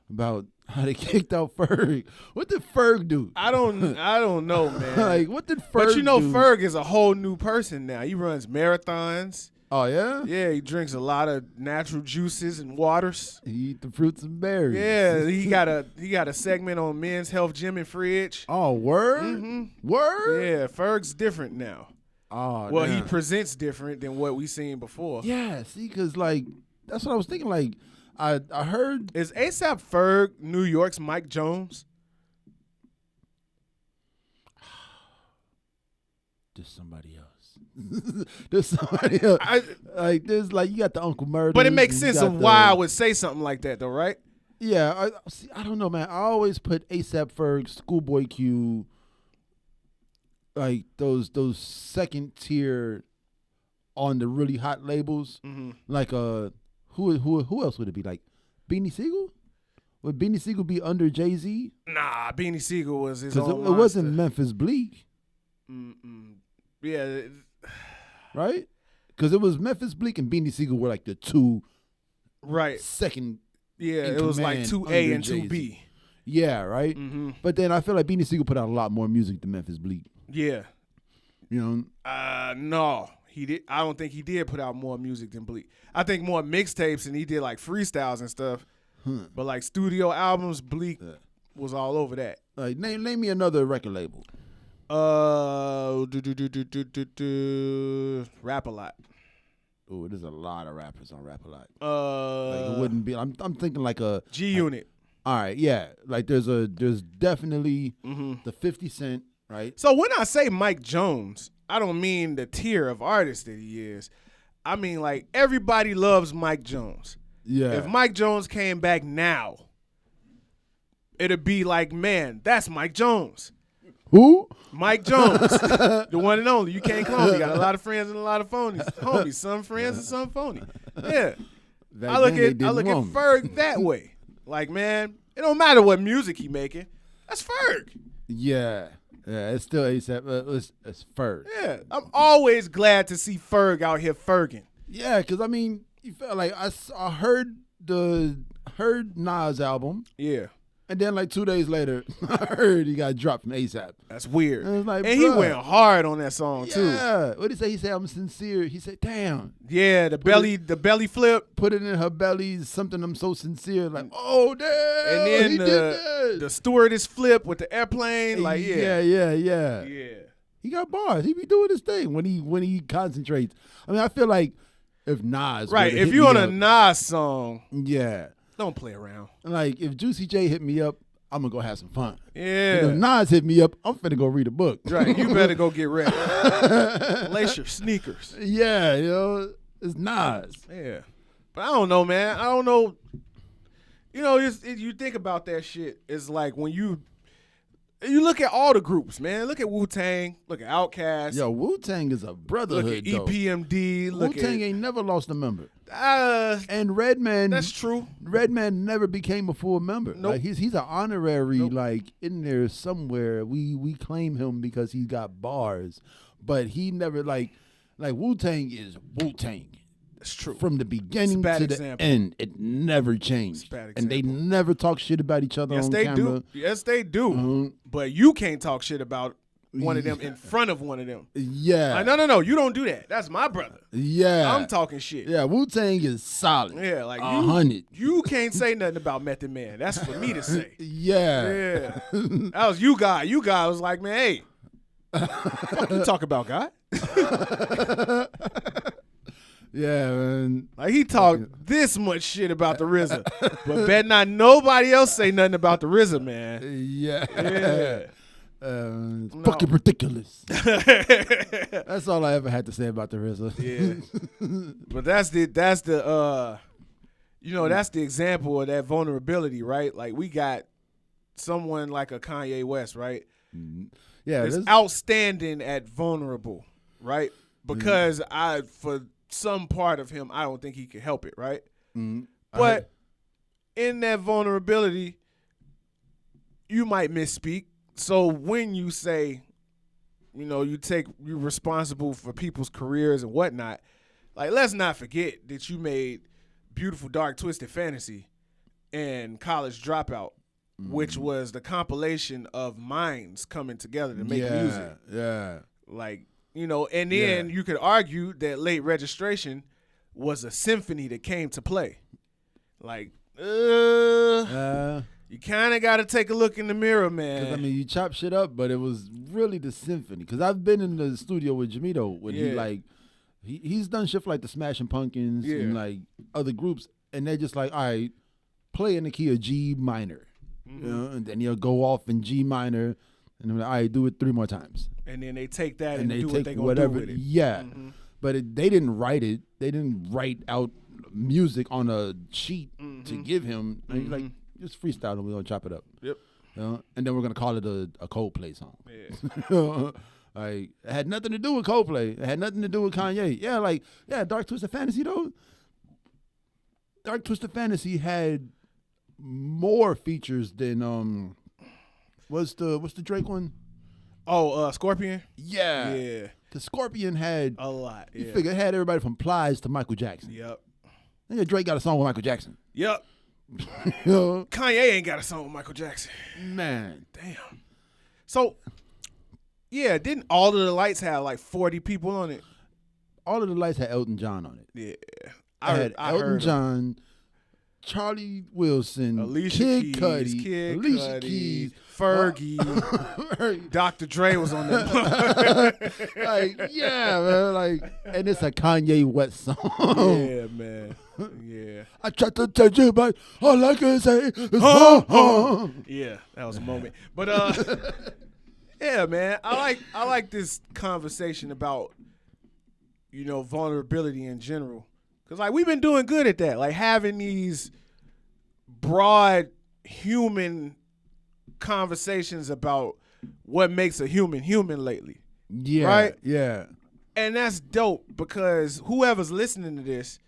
about how they kicked out Ferg. What did Ferg do? I don't know, man. Like, what did Ferg But you know, do? Ferg is a whole new person now. He runs marathons. Oh, yeah? Yeah, he drinks a lot of natural juices and waters. He eat the fruits and berries. Yeah, he got a segment on Men's Health Gym and Fridge. Oh, word? Word? Yeah, Ferg's different now. Oh, well, damn. he presents different than what we seen before. Yeah, see, because, like, that's what I was thinking. Like, I heard. Is ASAP Ferg New York's Mike Jones? There's somebody else. There's somebody else. There's like, you got the Uncle Murder. But it makes sense of why I would say something like that, though, right? Yeah, I don't know, man. I always put ASAP Ferg, Schoolboy Q, like those second tier on the really hot labels. Like who else would it be? Like Beanie Sigel? Would Beanie Sigel be under Jay-Z? Nah, Beanie Sigel was his own Because it wasn't Memphis Bleak. Yeah. Right? Because it was Memphis Bleak and Beanie Sigel were like the two second. Yeah, it was like 2A and 2B. Yeah, right? But then I feel like Beanie Sigel put out a lot more music than Memphis Bleak. Yeah. You know? No. He did. I don't think he did put out more music than Bleak. I think more mixtapes, and he did like freestyles and stuff. But like studio albums, Bleak was all over that. Like name me another record label. Rap a Lot. Oh, there's a lot of rappers on Rap a Lot. Like it wouldn't be. I'm thinking like a G Unit. All right, yeah. Like there's definitely the 50 Cent, right? So when I say Mike Jones, I don't mean the tier of artist that he is. I mean, like, everybody loves Mike Jones. Yeah. If Mike Jones came back now, it'd be like, man, that's Mike Jones. Who? Mike Jones. The one and only. You can't clone me. Got a lot of friends and a lot of phonies. Homies, some friends and some phony. Yeah. I look at Ferg that way. Like, man, it don't matter what music he making. That's Ferg. Yeah. Yeah, it's still ASAP. It's Ferg. Yeah. I'm always glad to see Ferg out here Ferging. Yeah, because, I mean, you felt like I heard Nas album. Yeah. And then like 2 days later, I heard he got dropped from ASAP. That's weird. And he went hard on that song too. Yeah. What did he say? He said, I'm sincere. He said, damn. Yeah, the belly flip. Put it in her belly, something I'm so sincere. Like, oh damn. And then he did that. The stewardess flip with the airplane. Like, yeah. Yeah. He got bars. He be doing his thing when he concentrates. I mean, I feel like if Nas if you on a Nas song, yeah. Don't play around. Like, if Juicy J hit me up, I'm going to go have some fun. Yeah. And if Nas hit me up, I'm finna go read a book. Right. You better go get ready. Lace your sneakers. Yeah, it's Nas. Yeah. But I don't know, man. I don't know. You know, you think about that shit. It's like when you look at all the groups, man. Look at Wu-Tang. Look at Outkast. Yo, Wu-Tang is a brotherhood, look at EPMD. Wu-Tang ain't never lost a member. And Redman. That's true. Redman never became a full member. Nope. Like he's an honorary, like in there somewhere. We claim him because he's got bars, but he never like Wu-Tang is Wu-Tang. That's true. From the beginning to the end, it never changed. And they never talk shit about each other on camera. Yes, they do. But you can't talk shit about one of them in front of one of them. Yeah. Like, no, you don't do that. That's my brother. Yeah. I'm talking shit. Yeah, Wu-Tang is solid. Yeah, like 100. You can't say nothing about Method Man. That's for me to say. Yeah. That was you guy. You guy was like, man, hey, what you talk about, guy? Yeah, man. Like he talked this much shit about the RZA, but bet not nobody else say nothing about the RZA, man. Yeah. Fucking ridiculous. That's all I ever had to say about the RZA. Yeah. But that's the that's the example of that vulnerability, right? Like we got someone like a Kanye West, right? Yeah, it's outstanding at vulnerable, right? Because for some part of him, I don't think he could help it, right? But in that vulnerability, you might misspeak. So when you say, you're responsible for people's careers and whatnot, like let's not forget that you made Beautiful Dark Twisted Fantasy and College Dropout, which was the compilation of minds coming together to make music. Yeah. Like, and then you could argue that Late Registration was a symphony that came to play. Like, you kind of got to take a look in the mirror, man. Because, you chop shit up, but it was really the symphony. Because I've been in the studio with Jamito when he's done shit for, like, the Smashing Pumpkins and, like, other groups. And they're just like, all right, play in the key of G minor. And then he'll go off in G minor. And I'm like, all right, do it 3 more times. And then they take that and do what they gonna do with it. Yeah. But they didn't write it. They didn't write out music on a sheet to give him. And he's like, just freestyle and we're going to chop it up. Yep. And then we're going to call it a Coldplay song. Yeah. Like, it had nothing to do with Coldplay. It had nothing to do with Kanye. Yeah, Dark Twisted Fantasy, though. Dark Twisted Fantasy had more features than what's the Drake one? Oh, Scorpion? Yeah. Yeah. Because Scorpion had a lot. You figure it had everybody from Plies to Michael Jackson. Yep. Drake got a song with Michael Jackson. Yep. Kanye ain't got a song with Michael Jackson. Man. Damn. So, yeah, didn't All of the Lights have like 40 people on it? All of the Lights had Elton John on it. Yeah. I had Elton John, Charlie Wilson, Alicia Kid Keys, Alicia Keys, Fergie, Dr. Dre was on that. Man, and it's a Kanye West song. Yeah, man. Yeah. I tried to tell you, but all I can say is Yeah, that was a moment. But yeah, man, I like this conversation about vulnerability in general. Because, we've been doing good at that. Like, having these broad human conversations about what makes a human lately. Yeah. Right? Yeah. And that's dope because whoever's listening to this,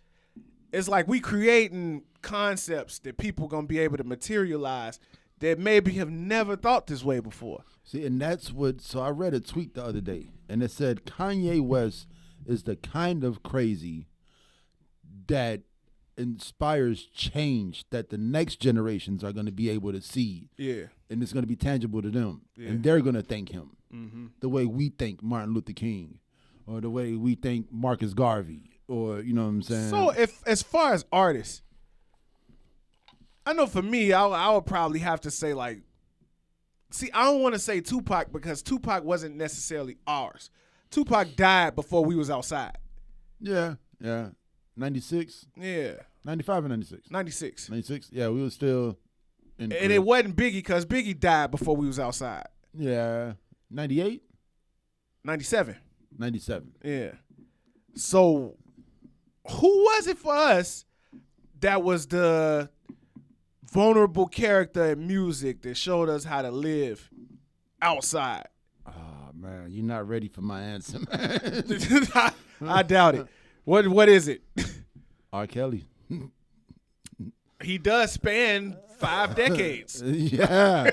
it's like we creating concepts that people going to be able to materialize that maybe have never thought this way before. See, and that's so I read a tweet the other day, and it said Kanye West is the kind of crazy that inspires change that the next generations are going to be able to see. Yeah. And it's going to be tangible to them. Yeah. And they're going to thank him the way we think Martin Luther King or the way we think Marcus Garvey or, you know what I'm saying? So as far as artists, I know for me, I would probably have to say I don't want to say Tupac because Tupac wasn't necessarily ours. Tupac died before we was outside. Yeah. 96? Yeah. 95 or 96? 96. 96? Yeah, we were still in. And it wasn't Biggie because Biggie died before we was outside. Yeah. 98? 97. 97. Yeah. So who was it for us that was the vulnerable character in music that showed us how to live outside? Oh, man, you're not ready for my answer, man. I doubt it. What is it? R. Kelly. He does span 5 decades. Yeah.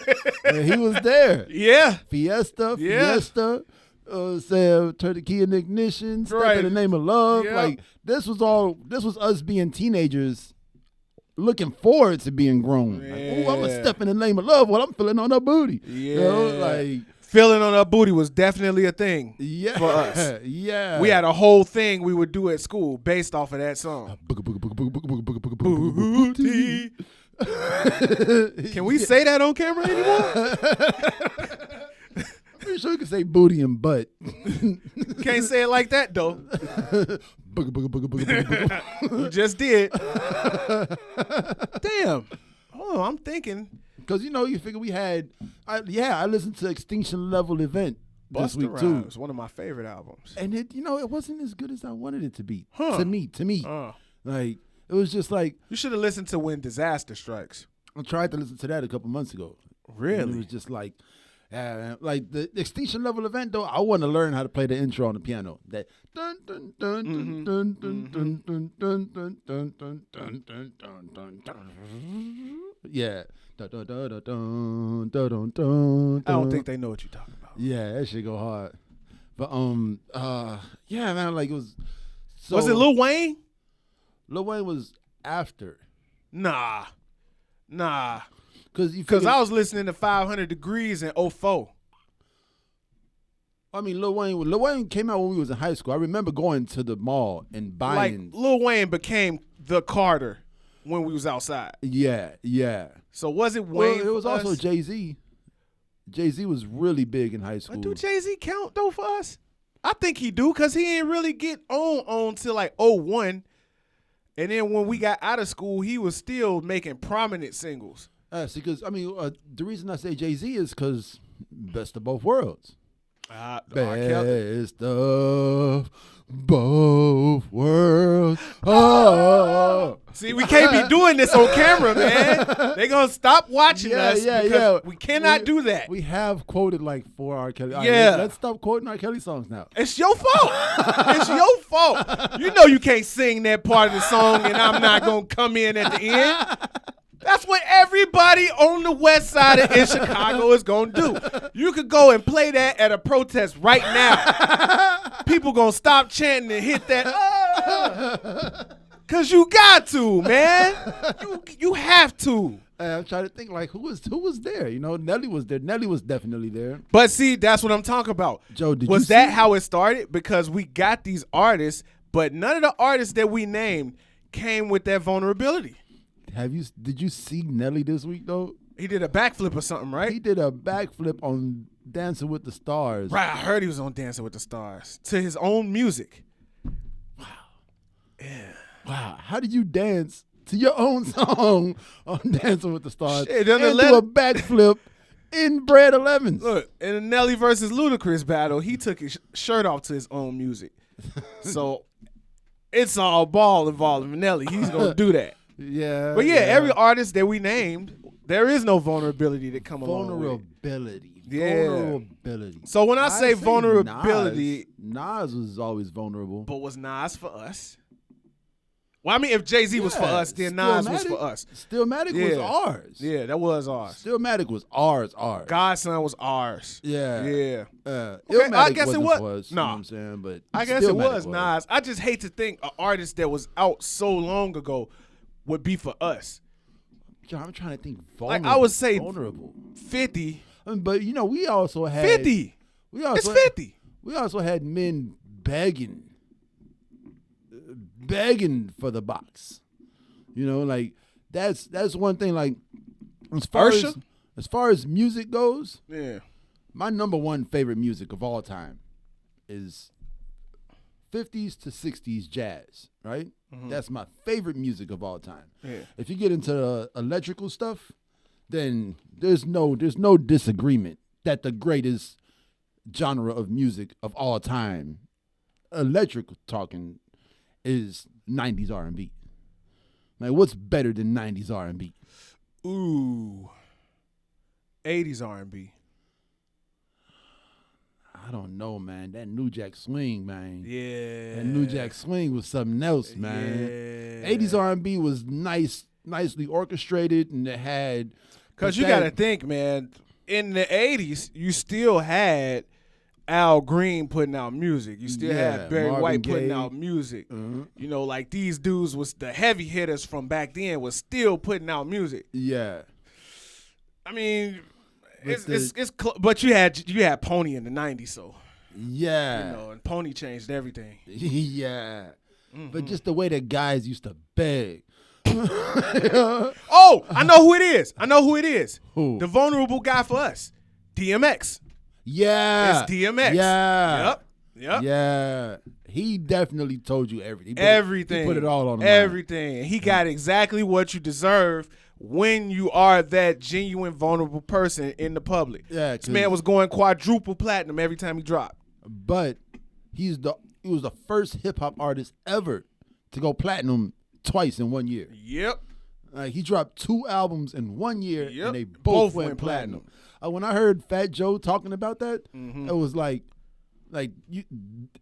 He was there. Yeah. Fiesta. Say, turn the key in the ignition, step in the name of love. Yep. Like this was us being teenagers looking forward to being grown. Yeah. Like, oh, I'm gonna step in the name of love while I'm feeling on her booty. Yeah. You know, like feeling on her booty was definitely a thing for us. Yeah. We had a whole thing we would do at school based off of that song. Booty. Can we say that on camera anymore? Pretty sure you can say booty and butt. Can't say it like that though. You just did. Damn. Oh, I'm thinking. Because you figure we had, I listened to Extinction Level Event this week too. It's one of my favorite albums. And it wasn't as good as I wanted it to be. To me. Like, it was just like. You should have listened to When Disaster Strikes. I tried to listen to that a couple months ago. Really? And it was just like, like the Extinction Level Event though, I want to learn how to play the intro on the piano. That dun dun dun dun dun dun dun dun dun dun dun dun dun dun dun dun. Yeah. I don't think they know what you're talking about. Yeah, that shit go hard. But yeah, man, like it was. So, was it Lil Wayne? Lil Wayne was after. Nah. Because I was listening to 500 Degrees in 2004. I mean, Lil Wayne came out when we was in high school. I remember going to the mall and buying. Like Lil Wayne became the Carter when we was outside. Yeah. So was it Wayne? Well, it was also Jay-Z. Jay-Z was really big in high school. But do Jay-Z count though for us? I think he do because he didn't really get on till like 2001. And then when we got out of school, he was still making prominent singles. See, because the reason I say Jay-Z is because best of both worlds. Best of both worlds. Oh. See, we can't be doing this on camera, man. They're going to stop watching us because we cannot do that. We have quoted like 4 R. Kelly. Yeah. Right, let's stop quoting R. Kelly songs now. It's your fault. It's your fault. You know you can't sing that part of the song and I'm not going to come in at the end. That's what everybody on the west side of in Chicago is going to do. You could go and play that at a protest right now. People going to stop chanting and hit that. Because you got to, man. You have to. I'm trying to think like who was there? Nelly was there. Nelly was definitely there. But see, that's what I'm talking about. Joe, was that how it started? Because we got these artists, but none of the artists that we named came with that vulnerability. Did you see Nelly this week though? He did a backflip or something, right? He did a backflip on Dancing with the Stars. Right, I heard he was on Dancing with the Stars to his own music. Wow. Yeah. Wow. How did you dance to your own song on Dancing with the Stars and do a backflip in Bread 11s? Look, in the Nelly versus Ludacris battle, he took his shirt off to his own music. So it's all ball involving Nelly. He's going to do that. Yeah. But every artist that we named, there is no vulnerability that come along with. Vulnerability. So when I say vulnerability, Nas was always vulnerable. But was Nas for us? Well, I mean, if Jay-Z was for us, then Nas was for us. Stillmatic was ours. Yeah, that was ours. Stillmatic was ours. Godson was ours. Yeah. Okay, I guess it was. No, you know what I'm saying, but I guess it was Nas. I just hate to think an artist that was out so long ago would be for us. I'm trying to think. Like I would say vulnerable. 50. But we also had 50. It's 50. We also had men begging for the box. Like that's one thing. Like as far as music goes, my number one favorite music of all time is 50s to 60s jazz, right? Mm-hmm. That's my favorite music of all time. Yeah. If you get into electrical stuff, then there's no disagreement that the greatest genre of music of all time, electrical talking, is 90s R&B. Like, what's better than 90s R&B? Ooh, 80s R&B. I don't know, man. That New Jack Swing, man. Yeah. That New Jack Swing was something else, man. Yeah. 80s R&B was nicely orchestrated, and it had... Because you got to think, man, in the 80s, you still had Al Green putting out music. You still had Barry Marvin White Gaye. putting out music. You know, like these dudes was the heavy hitters from back then was still putting out music. Yeah. I mean, but you had Pony in the 90s, so yeah. you know, and Pony changed everything. yeah. But just the way that guys used to beg. Oh, I know who it is. Who? The vulnerable guy for us. DMX. Yeah. It's DMX. Yeah. Yep. Yeah. He definitely told you everything. Everything. He put it all on the everything. He got exactly what you deserve when you are that genuine, vulnerable person in the public. Yeah. This man was going quadruple platinum every time he dropped. But he was the first hip hop artist ever to go platinum twice in 1 year. Yep. He dropped 2 albums in 1 year, Yep. and they both went platinum. When I heard Fat Joe talking about that, it was like you,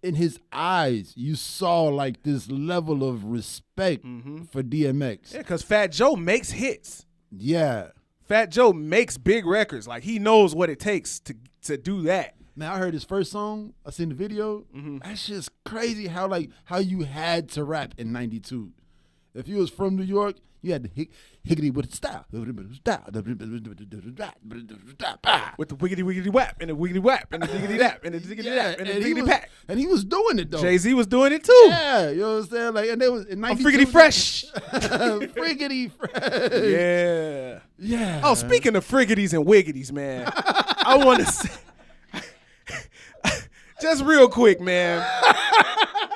in his eyes, you saw like this level of respect for DMX. Yeah, because Fat Joe makes hits. Yeah. Fat Joe makes big records. Like, he knows what it takes to do that. Man, I heard his first song. I seen the video. That's just crazy how you had to rap in '92. If you was from New York, you had to higgity with style. With the wiggity whap and the wiggity whap and the diggity dap and the diggity dap and the diggity pack. And he was doing it though. Jay-Z was doing it too. Yeah, you know what I'm saying? Like, and they was in '92. I'm friggity fresh. Friggity fresh. Yeah. Yeah. Oh, speaking of friggities and wiggities, man, I want to say, just real quick, man,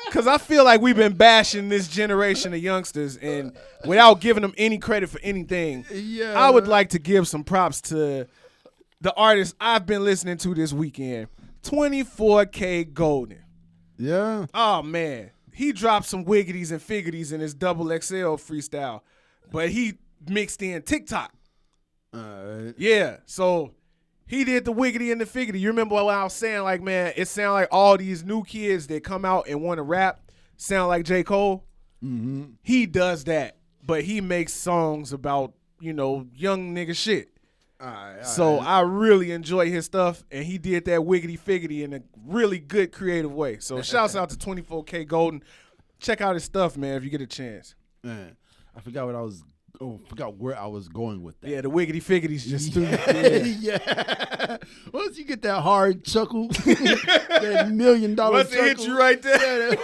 because I feel like we've been bashing this generation of youngsters and without giving them any credit for anything. Yeah. I would like to give some props to the artist I've been listening to this weekend, 24K Golden. Yeah. Oh, man. He dropped some wiggities and figgities in his double XL freestyle, but he mixed in TikTok. All right. Yeah, so he did the wiggity and the figgity. You remember what I was saying? Like, man, it sound like all these new kids that come out and want to rap sound like J. Cole. He does that, but he makes songs about, you know, young nigga shit. So I really enjoy his stuff, and he did that wiggity figgity in a really good creative way. So shouts out to 24K Golden. Check out his stuff, man, if you get a chance. Man, I forgot where I was going with that. Yeah, the wiggity figgity's just stupid. Yeah. Once you get that hard chuckle, that $1 million Once chuckle. it hit you right there,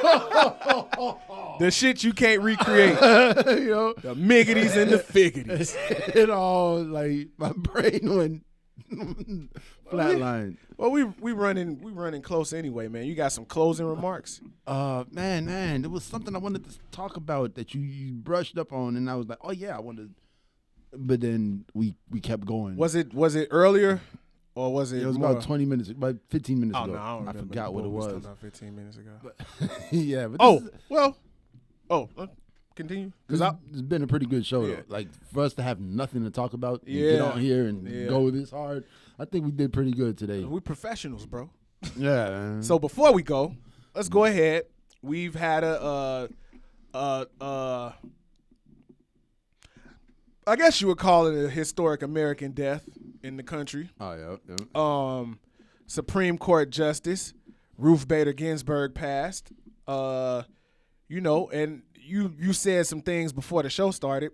the shit you can't recreate. You know? The miggities and the figgities. It all, like, my brain went flatline. Well, we running close anyway, man. You got some closing remarks? Man, there was something I wanted to talk about that you brushed up on, and I was like, oh yeah, I wanted. But then we kept going. Was it earlier, or was it? It was more? about 20 minutes, about 15 minutes ago. No, I don't remember. forgot what it was. About 15 minutes ago. But, yeah, but continue. It's been a pretty good show Yeah. though. Like for us to have nothing to talk about, and Yeah. get on here and Yeah. go this hard. I think we did pretty good today. We professionals, bro. Yeah. Man. So before we go, let's go ahead. We've had I guess you would call it a historic American death in the country. Oh yeah. Supreme Court Justice Ruth Bader Ginsburg passed. You know, and you said some things before the show started.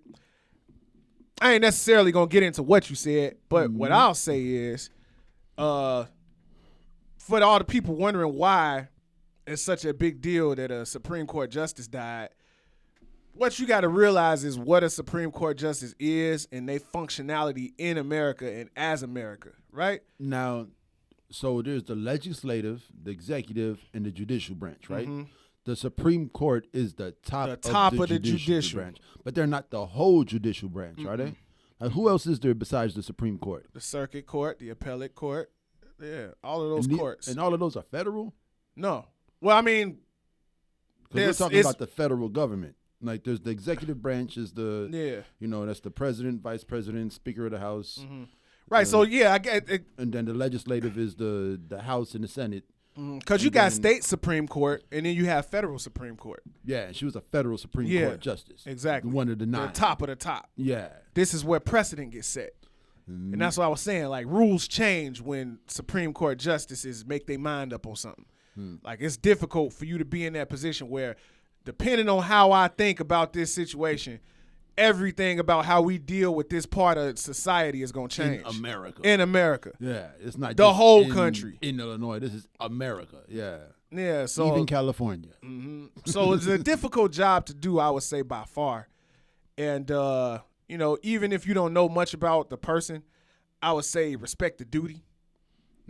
I ain't necessarily gonna get into what you said, but what I'll say is, for all the people wondering why it's such a big deal that a Supreme Court justice died, what you got to realize is what a Supreme Court justice is and their functionality in America and as America, right? Now, so there's the legislative, the executive, and the judicial branch, right? The Supreme Court is the top of the judicial branch, but they're not the whole judicial branch, are they? Like, who else is there besides the Supreme Court? The Circuit Court, the Appellate Court, yeah, all of those courts. And all of those are federal? No. Well, I mean, because we're talking about the federal government. Like, there's the executive branch is the, you know, that's the president, vice president, speaker of the House. Right, so, yeah, I get it. And then the legislative is the House and the Senate. Because you got state Supreme Court, and then you have federal Supreme Court. Yeah, and she was a federal Supreme Court justice. Exactly. One of the 9. The top of the top. Yeah. This is where precedent gets set. And that's what I was saying. Like, rules change when Supreme Court justices make their mind up on something. Like, it's difficult for you to be in that position where, depending on how I think about this situation, everything about how we deal with this part of society is going to change. In America. Yeah. It's not the just whole country. In Illinois. This is America. Yeah. Yeah. So even California. So it's a difficult job to do, I would say, by far. And, you know, even if you don't know much about the person, I would say respect the duty.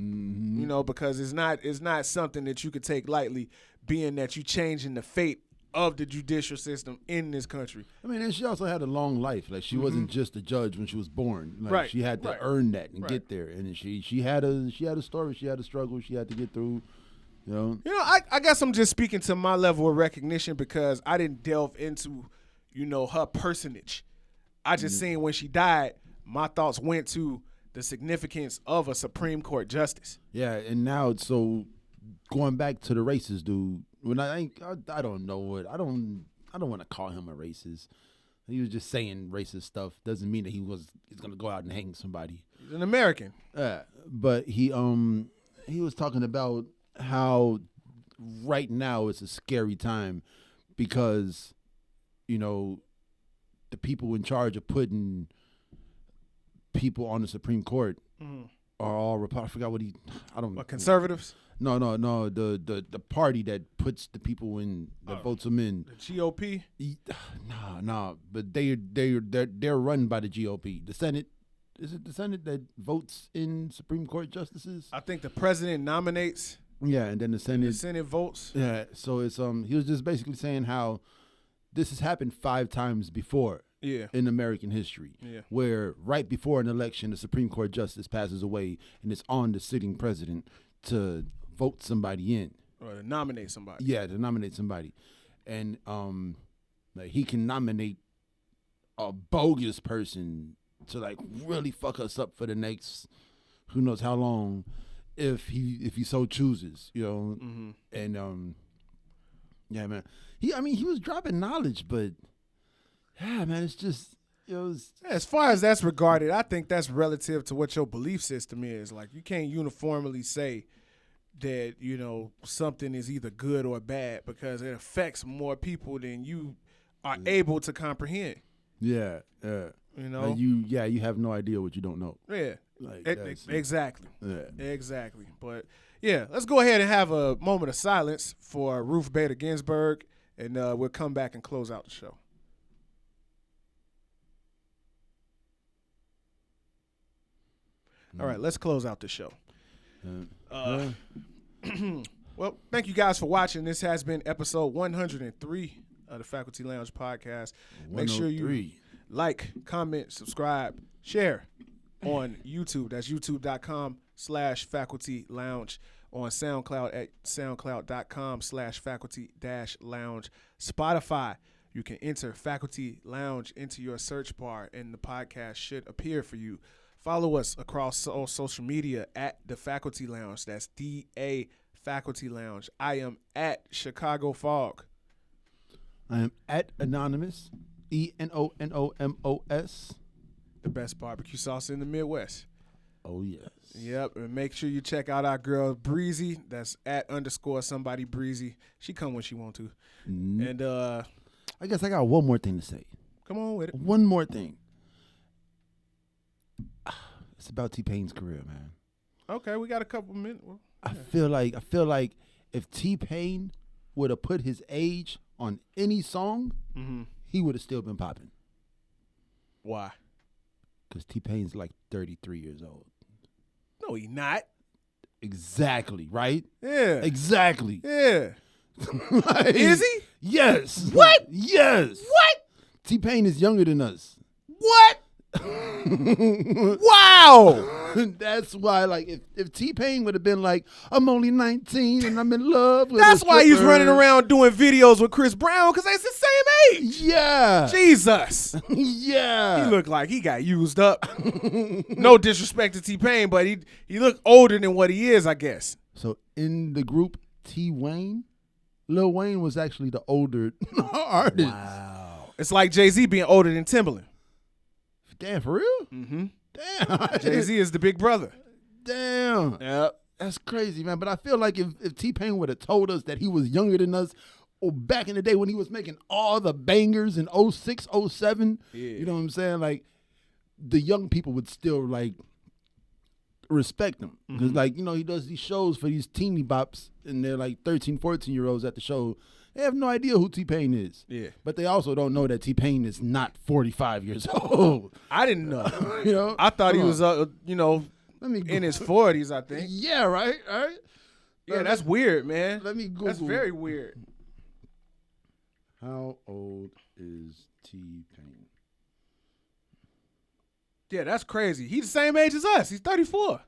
You know, because it's not something that you could take lightly, being that you changing the fate of the judicial system in this country. I mean, and she also had a long life. Like, she wasn't just a judge when she was born. Like, she had to earn that and get there. And she had a story. She had a struggle. She had to get through. You know, I guess I'm just speaking to my level of recognition because I didn't delve into, you know, her personage. I just seen when she died, my thoughts went to the significance of a Supreme Court justice. Yeah, and now, so going back to the racist dude, when I don't know what I don't want to call him a racist. He was just saying racist stuff. Doesn't mean that he's gonna go out and hang somebody. He's an American. But he was talking about how right now it's a scary time because, you know, the people in charge of putting people on the Supreme Court are all Republicans. I forgot what conservatives? No. The party that puts the people in, that votes them in. The GOP? No. But they're run by the GOP. The Senate. Is it the Senate that votes in Supreme Court justices? I think the president nominates. Yeah, and then the Senate votes. Yeah, so it's he was just basically saying how this has happened 5 times before. Yeah. In American history, where right before an election, the Supreme Court justice passes away, and it's on the sitting president to vote somebody in or to nominate somebody. Yeah, to nominate somebody, and like, he can nominate a bogus person to like really fuck us up for the next who knows how long, if he so chooses, you know. And yeah, man, he was dropping knowledge, but. Yeah, man, it's just, as far as that's regarded, I think that's relative to what your belief system is. Like, you can't uniformly say that, you know, something is either good or bad because it affects more people than you are able to comprehend. Yeah. You know? Like you have no idea what you don't know. Yeah. Like, exactly. Yeah. Exactly. But, yeah, let's go ahead and have a moment of silence for Ruth Bader Ginsburg, and we'll come back and close out the show. All right, let's close out the show. Well, thank you guys for watching. This has been episode 103 of the Faculty Lounge podcast. Make sure you like, comment, subscribe, share on YouTube. That's youtube.com/Faculty Lounge. On SoundCloud at soundcloud.com/faculty-lounge. Spotify, you can enter Faculty Lounge into your search bar, and the podcast should appear for you. Follow us across all social media at The Faculty Lounge. That's DA Faculty Lounge. I am at Chicago Fog. I am at Enonomos, ENONOMOS. The best barbecue sauce in the Midwest. Oh, yes. Yep, and make sure you check out our girl Breezy. That's at _somebody Breezy. She come when she want to. And I guess I got one more thing to say. Come on with it. One more thing. It's about T-Pain's career, man. Okay, we got a couple minutes. Well, I feel like if T-Pain would have put his age on any song, he would have still been popping. Why? Because T-Pain's like 33 years old. No, he not. Exactly, right? Yeah. Exactly. Yeah. Like, is he? Yes. What? Yes. What? T-Pain is younger than us. What? Wow. That's why, like, if T-Pain would have been like, I'm only 19 and I'm in love with That's why he's running around doing videos with Chris Brown, because that's the same age. Yeah. Jesus. Yeah. He looked like he got used up. No disrespect to T-Pain, but he looked older than what he is, I guess. So in the group T-Wayne, Lil Wayne was actually the older artist. Wow. It's like Jay-Z being older than Timbaland. Damn, for real? Mm-hmm. Damn. Jay-Z is the big brother. Damn. Yep. That's crazy, man. But I feel like if T-Pain would have told us that he was younger than us, or back in the day when he was making all the bangers in 06, 07, you know what I'm saying? Like, the young people would still, like, respect him. Because, like, you know, he does these shows for these teeny bops, and they're like 13, 14-year-olds at the show. They have no idea who T-Pain is. Yeah. But they also don't know that T-Pain is not 45 years old. I didn't know. You know? I thought he was, you know, in his 40s, I think. Yeah, right? All right. Yeah, that's weird, man. Let me Google. That's very weird. How old is T-Pain? Yeah, that's crazy. He's the same age as us. He's 34.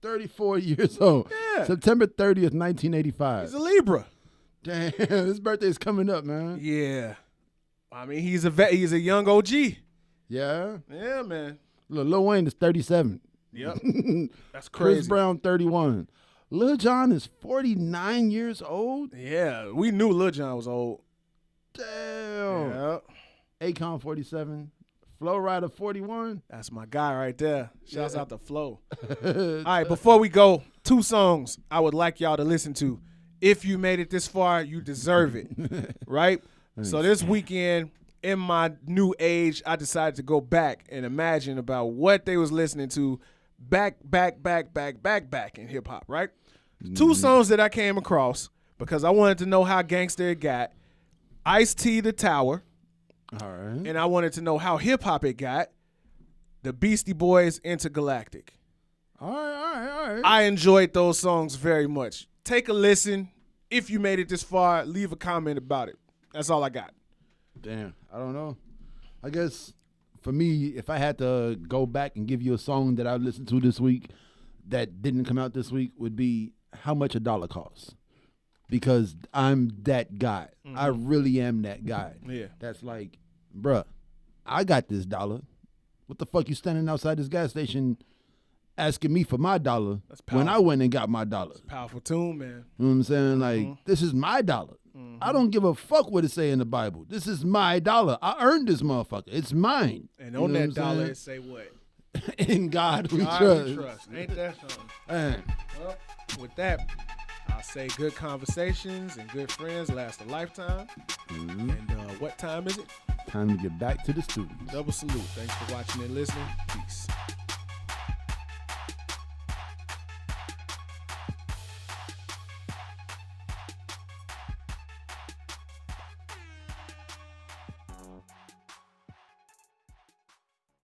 34 years old. Yeah. September 30th, 1985. He's a Libra. Damn, his birthday's coming up, man. Yeah. I mean, he's a young OG. Yeah? Yeah, man. Lil Wayne is 37. Yep. That's crazy. Chris Brown, 31. Lil Jon is 49 years old? Yeah, we knew Lil Jon was old. Damn. Yeah. Akon, 47. Flo Rida, 41. That's my guy right there. Shouts out to Flo. All right, before we go, 2 songs I would like y'all to listen to. If you made it this far, you deserve it, right? So this weekend, in my new age, I decided to go back and imagine about what they was listening to back in hip-hop, right? 2 songs that I came across because I wanted to know how gangster it got. Ice-T, The Tower. All right. And I wanted to know how hip-hop it got. The Beastie Boys, Intergalactic. All right. I enjoyed those songs very much. Take a listen. If you made it this far, leave a comment about it. That's all I got. Damn, I don't know. I guess for me, if I had to go back and give you a song that I listened to this week that didn't come out this week, would be How Much a Dollar Costs. Because I'm that guy. I really am that guy. Yeah. That's like, bruh, I got this dollar. What the fuck you standing outside this gas station asking me for my dollar when I went and got my dollar? It's a powerful tune, man. You know what I'm saying? Like, this is my dollar. I don't give a fuck what it say in the Bible. This is my dollar. I earned this motherfucker. It's mine. And on that dollar, it say what? In God we God trust. we trust. Ain't that something? Man. Well, with that, I'll say good conversations and good friends last a lifetime. And what time is it? Time to get back to the students. Double salute. Thanks for watching and listening. Peace.